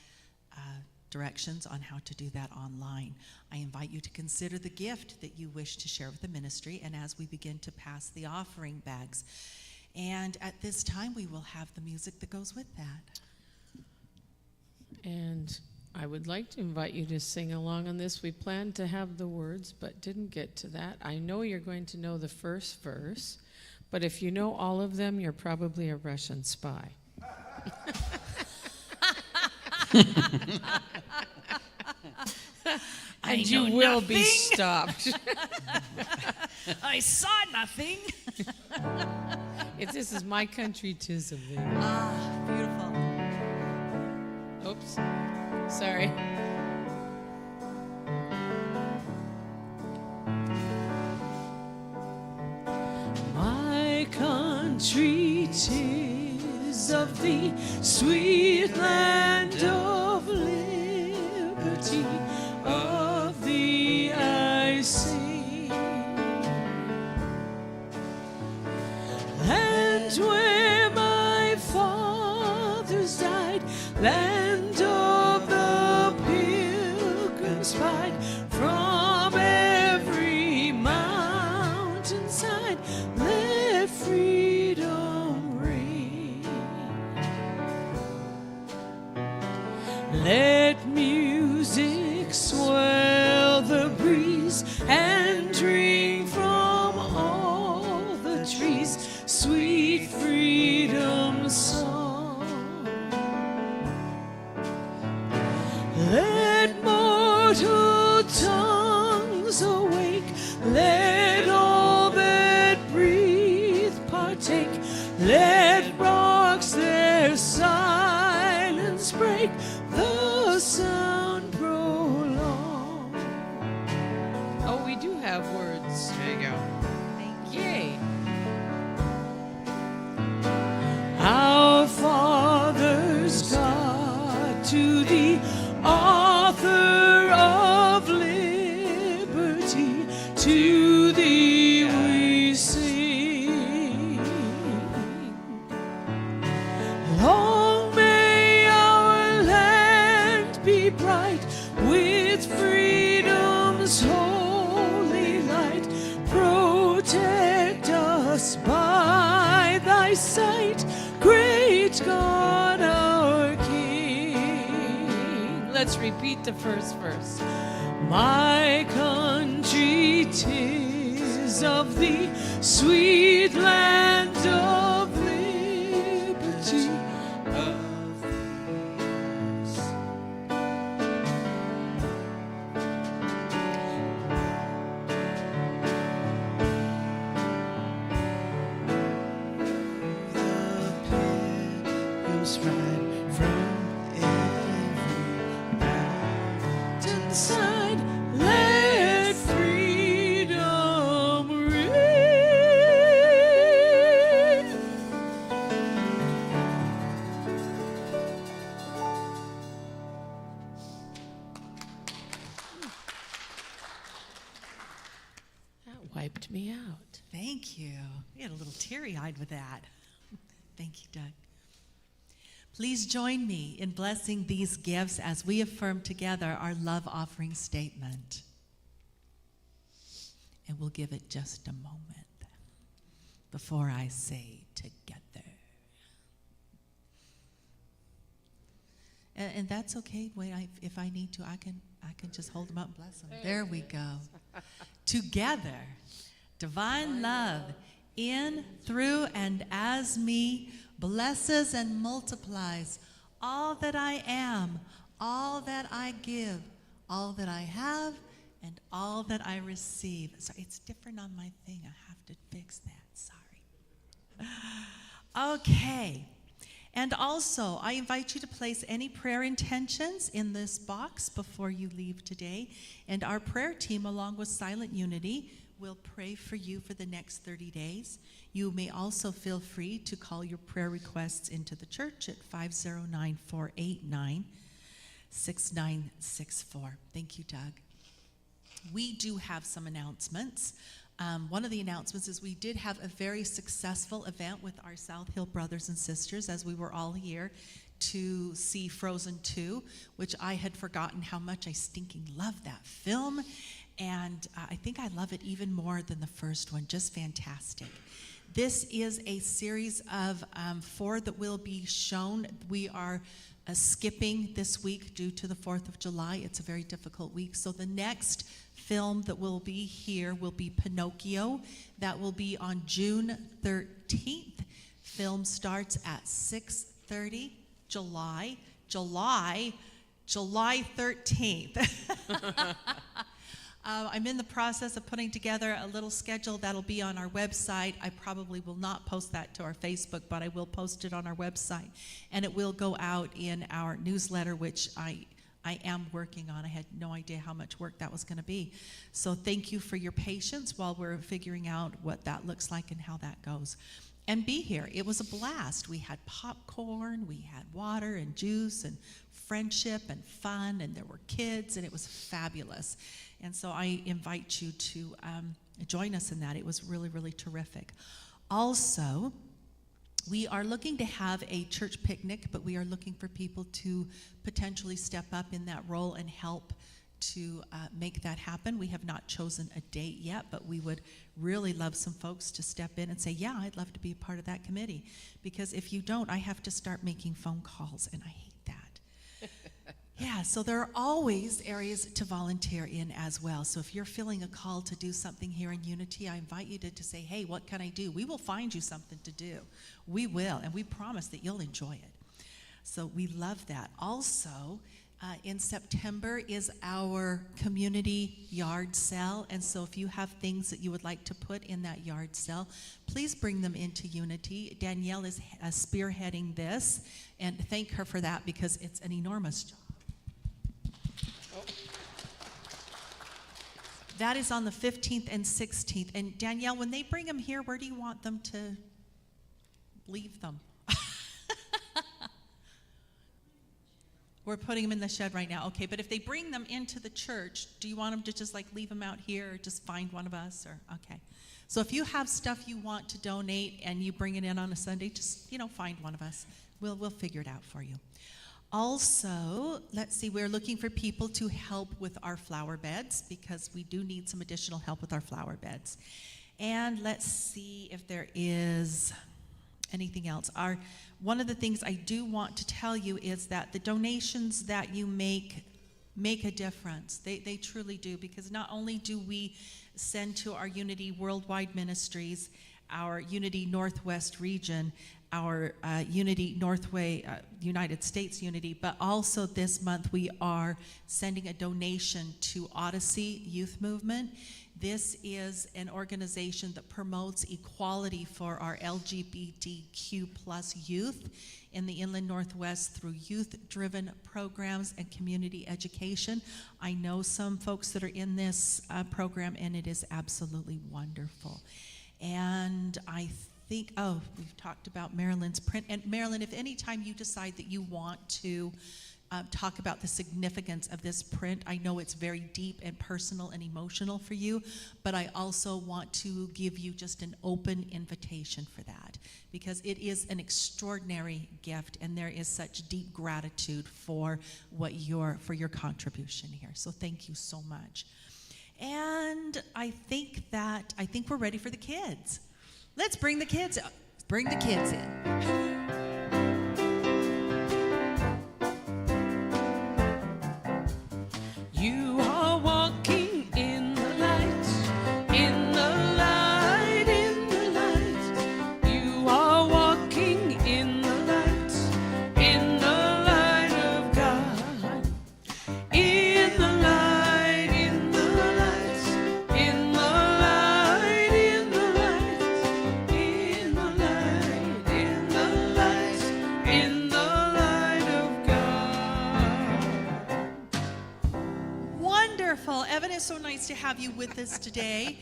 directions on how to do that online. I invite you to consider the gift that you wish to share with the ministry, and as we begin to pass the offering bags. And at this time, we will have the music that goes with that. And I would like to invite you to sing along on this. We planned to have the words, but didn't get to that. I know you're going to know the first verse, but if you know all of them, you're probably a Russian spy. And you will be stopped. I saw nothing. This is My Country 'Tis of Thee. Ah, beautiful. Oops, sorry. My country 'tis of thee, sweet land of liberty, of thee I sing. Land where my fathers died, land spied from every mountainside. Let freedom ring. Let music swell the breeze and drink from all the trees sweet freedom song. Let mortal tongues awake, let all that breathe partake, let rocks their silence break, the sound prolong. Oh, we do have words. There you go. Yay. Our Father's God, to the author of liberty, to thee we sing. Long may our land be bright with freedom's holy light. Protect us by thy sight, great God our King. Let's repeat the first verse. My country, 'tis of thee, sweet land of liberty. Of peace. Pilgrims ride from every mountainside. Let freedom ring. That wiped me out. Thank you. We had a little teary-eyed with that. Thank you, Doug. Please join me in blessing these gifts as we affirm together our love offering statement. And we'll give it just a moment before I say together. And that's okay. Wait, if I need to, I can just hold them up and bless them. There we go. Together, divine love in, through, and as me blesses and multiplies all that I am, all that I give, all that I have, and all that I receive. Sorry, it's different on my thing. I have to fix that. Sorry. Okay. And also, I invite you to place any prayer intentions in this box before you leave today. And our prayer team, along with Silent Unity, will pray for you for the next 30 days. You may also feel free to call your prayer requests into the church at 509-489-6964. Thank you, Doug. We do have some announcements. One of the announcements is we did have a very successful event with our South Hill brothers and sisters as we were all here to see Frozen 2, which I had forgotten how much I stinking love that film. And I think I love it even more than the first one. Just fantastic. This is a series of 4 that will be shown. We are skipping this week due to the 4th of July. It's a very difficult week. So the next film that will be here will be Pinocchio. That will be on June 13th. Film starts at 6:30. July 13th. I'm in the process of putting together a little schedule that'll be on our website. I probably will not post that to our Facebook, but I will post it on our website. And it will go out in our newsletter, which I am working on. I had no idea how much work that was going to be. So thank you for your patience while we're figuring out what that looks like and how that goes. And be here. It was a blast. We had popcorn, we had water and juice and friendship and fun, and there were kids, and it was fabulous. And so I invite you to join us in that. It was really, really terrific. Also, we are looking to have a church picnic, but we are looking for people to potentially step up in that role and help to make that happen. We have not chosen a date yet, but we would really love some folks to step in and say, yeah, I'd love to be a part of that committee. Because if you don't, I have to start making phone calls, and I hate that. Yeah, so there are always areas to volunteer in as well. So if you're feeling a call to do something here in Unity, I invite you to say, hey, what can I do? We will find you something to do. We will, and we promise that you'll enjoy it. So we love that. Also, in September is our community yard sale, and so if you have things that you would like to put in that yard sale, please bring them into Unity. Danielle is spearheading this, and thank her for that because it's an enormous job. That is on the 15th and 16th. And Danielle, when they bring them here, where do you want them to leave them? We're putting them in the shed right now. Okay, but if they bring them into the church, do you want them to just like leave them out here or just find one of us? Or okay. So if you have stuff you want to donate and you bring it in on a Sunday, just, find one of us. We'll figure it out for you. Also, let's see, we're looking for people to help with our flower beds because we do need some additional help with our flower beds. And let's see if there is anything else. One of the things I do want to tell you is that the donations that you make a difference. They truly do, because not only do we send to our Unity Worldwide Ministries, our Unity Northwest region, our Unity Northway, United States Unity, but also this month we are sending a donation to Odyssey Youth Movement. This is an organization that promotes equality for our LGBTQ plus youth in the Inland Northwest through youth-driven programs and community education. I know some folks that are in this program, and it is absolutely wonderful. And I think, we've talked about Marilyn's print. And Marilyn, if any time you decide that you want to talk about the significance of this print, I know it's very deep and personal and emotional for you, but I also want to give you just an open invitation for that, because it is an extraordinary gift, and there is such deep gratitude for your contribution here. So thank you so much. And I think we're ready for the kids. Let's bring the kids up. Bring the kids in. You are walking in the light, in the light, in the light. You are walking in the light, in the light of God. In the light, in the light, in the light, in the light, in the light, in the light, in the light of God. Wonderful. Evan, it's so nice to have you with us today.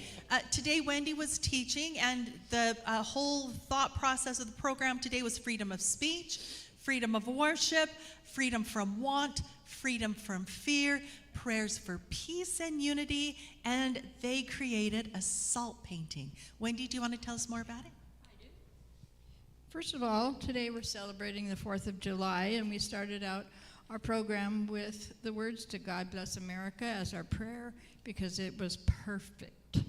Today, Wendy was teaching, and the whole thought process of the program today was freedom of speech, freedom of worship, freedom from want, freedom from fear, prayers for peace and unity, and they created a salt painting. Wendy, do you want to tell us more about it? First of all, today we're celebrating the 4th of July, and we started out our program with the words to God Bless America as our prayer because it was perfect.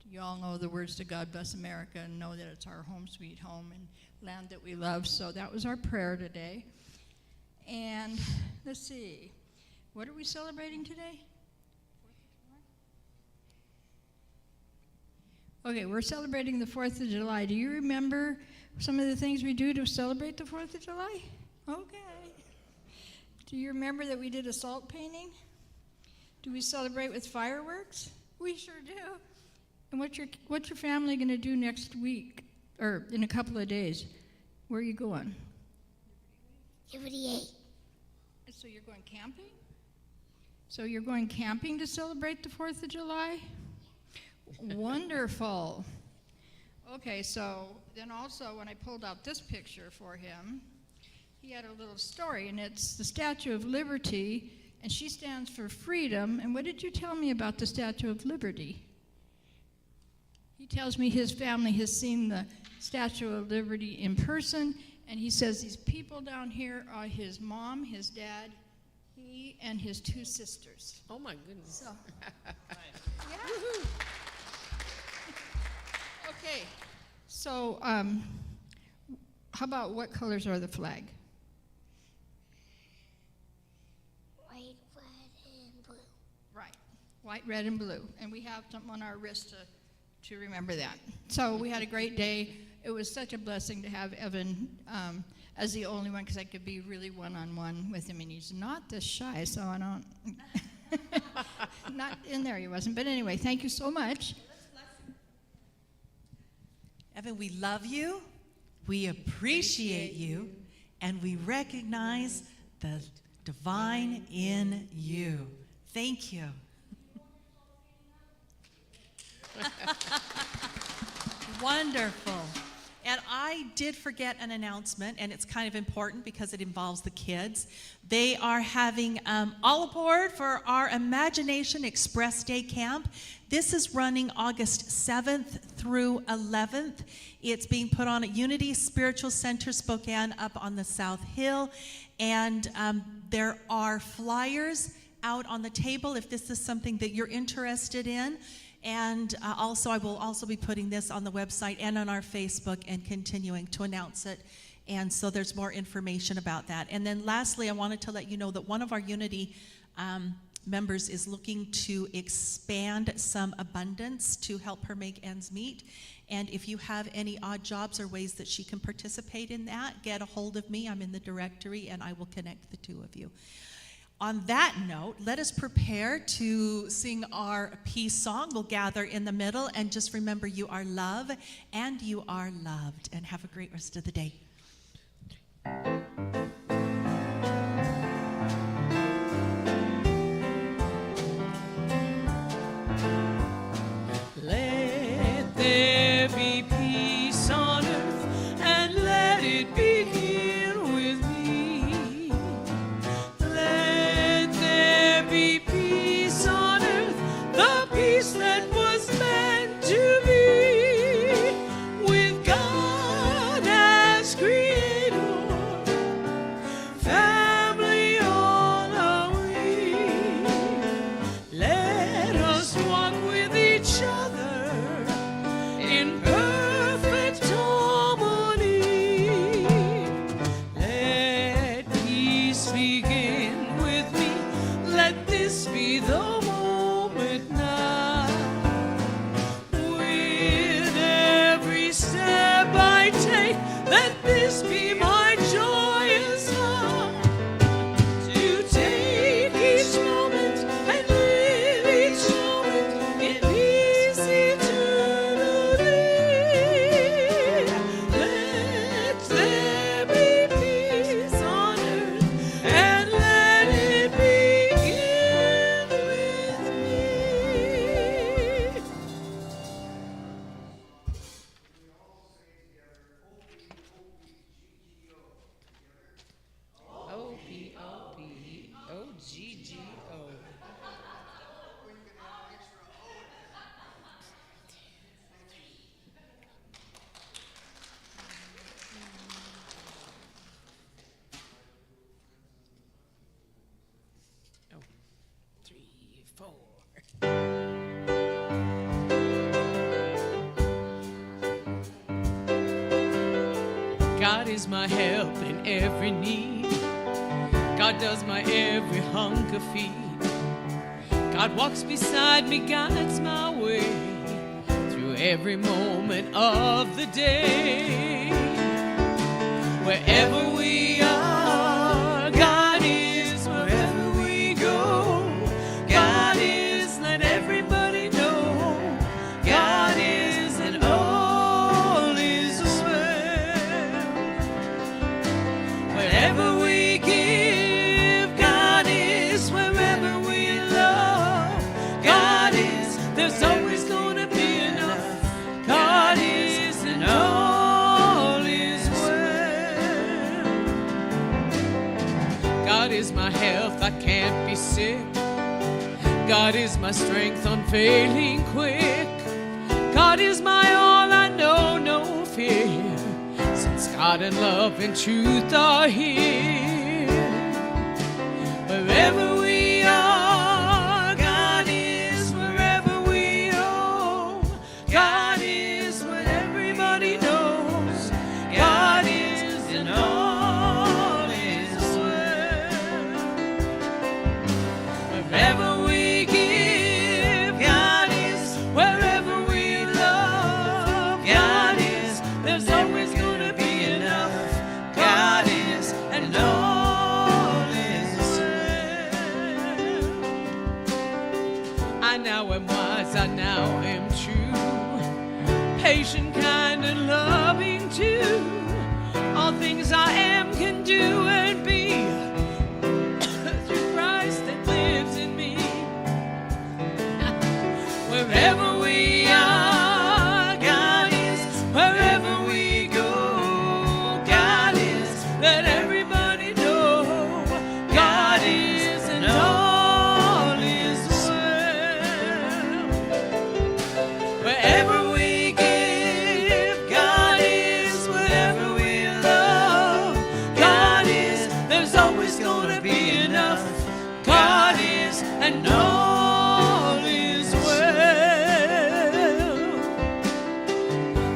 You all know the words to God Bless America and know that it's our home sweet home and land that we love, so that was our prayer today. And let's see, what are we celebrating today? Okay, we're celebrating the 4th of July. Do you remember some of the things we do to celebrate the 4th of July? Okay. Do you remember that we did a salt painting? Do we celebrate with fireworks? We sure do. And what's your family going to do next week, or in a couple of days? Where are you going? Liberty 8. So you're going camping? So you're going camping to celebrate the 4th of July? Wonderful. Okay, so then also when I pulled out this picture for him, he had a little story, and it's the Statue of Liberty, and she stands for freedom. And what did you tell me about the Statue of Liberty? He tells me his family has seen the Statue of Liberty in person, and he says these people down here are his mom, his dad, He and his 2 sisters. Oh my goodness. So, yeah. Okay, so how about what colors are the flag? White, red, and blue. Right, white, red, and blue. And we have something on our wrist to remember that. So we had a great day. It was such a blessing to have Evan as the only one, because I could be really one-on-one with him, and he's not this shy, so I don't... Not in there, he wasn't. But anyway, thank you so much. Evan, we love you, we appreciate you, and we recognize the divine in you. Thank you. Wonderful. And I did forget an announcement, and it's kind of important because it involves the kids. They are having all aboard for our Imagination Express Day Camp. This is running August 7th through 11th. It's being put on at Unity Spiritual Center, Spokane, up on the South Hill. And there are flyers out on the table if this is something that you're interested in. And also, I will also be putting this on the website and on our Facebook and continuing to announce it. And so there's more information about that. And then lastly, I wanted to let you know that one of our Unity members is looking to expand some abundance to help her make ends meet. And if you have any odd jobs or ways that she can participate in that, get a hold of me. I'm in the directory, and I will connect the 2 of you. On that note, let us prepare to sing our peace song. We'll gather in the middle, and just remember, you are love and you are loved. And have a great rest of the day. Let there be peace on earth, and let it begin with me. Let there be peace on earth, the peace that was meant to be, with God as creator, family all are we. Let us walk with each other in perfect harmony. Let peace begin with me. Let this be the moment now. With every step I take, let this be my joyous heart. To take each moment and live each moment in peace eternally. Let there be peace on earth, and let it begin with me. O-P-O-P-O-G-G-O. Oh, 3, 4. God is my help in every need. God does my every hunger feed. God walks beside me, guides my way through every moment of the day. Wherever we are, God is. Wherever we go, God is. Let everybody know God is, and all is well. Wherever we give, God is. Wherever we love, God is. There's always gonna be enough. God is, and all is well. God is my health, I can't be sick. God is my strength, unfailing quick. God is my all, I know no fear. Since God and love and truth are here. Wherever I now am wise, I now am true, patient, kind, and loving too. All things I am, can do, and be through Christ that lives in me. Wherever we are, God is. Wherever we go, God is. Let everybody know God is, and all is well. Wherever we give, God is. Wherever we love, God is. There's always gonna be enough. God is, and all is well.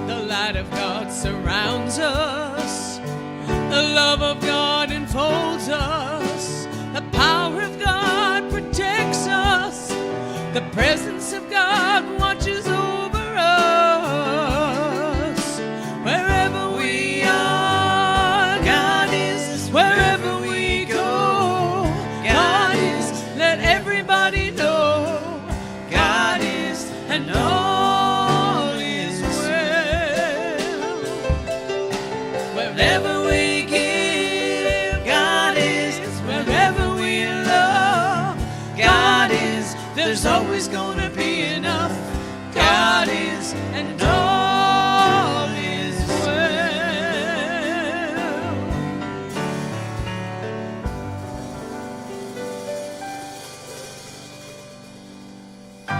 The light of God surrounds us. The love of God enfolds us. The power of God protects us. The presence of God watches over us. Wherever we are, God is. Wherever we go, God is. Let everybody know God is, and all is well. Wherever we give, God is. Wherever we love, God is. There's always gonna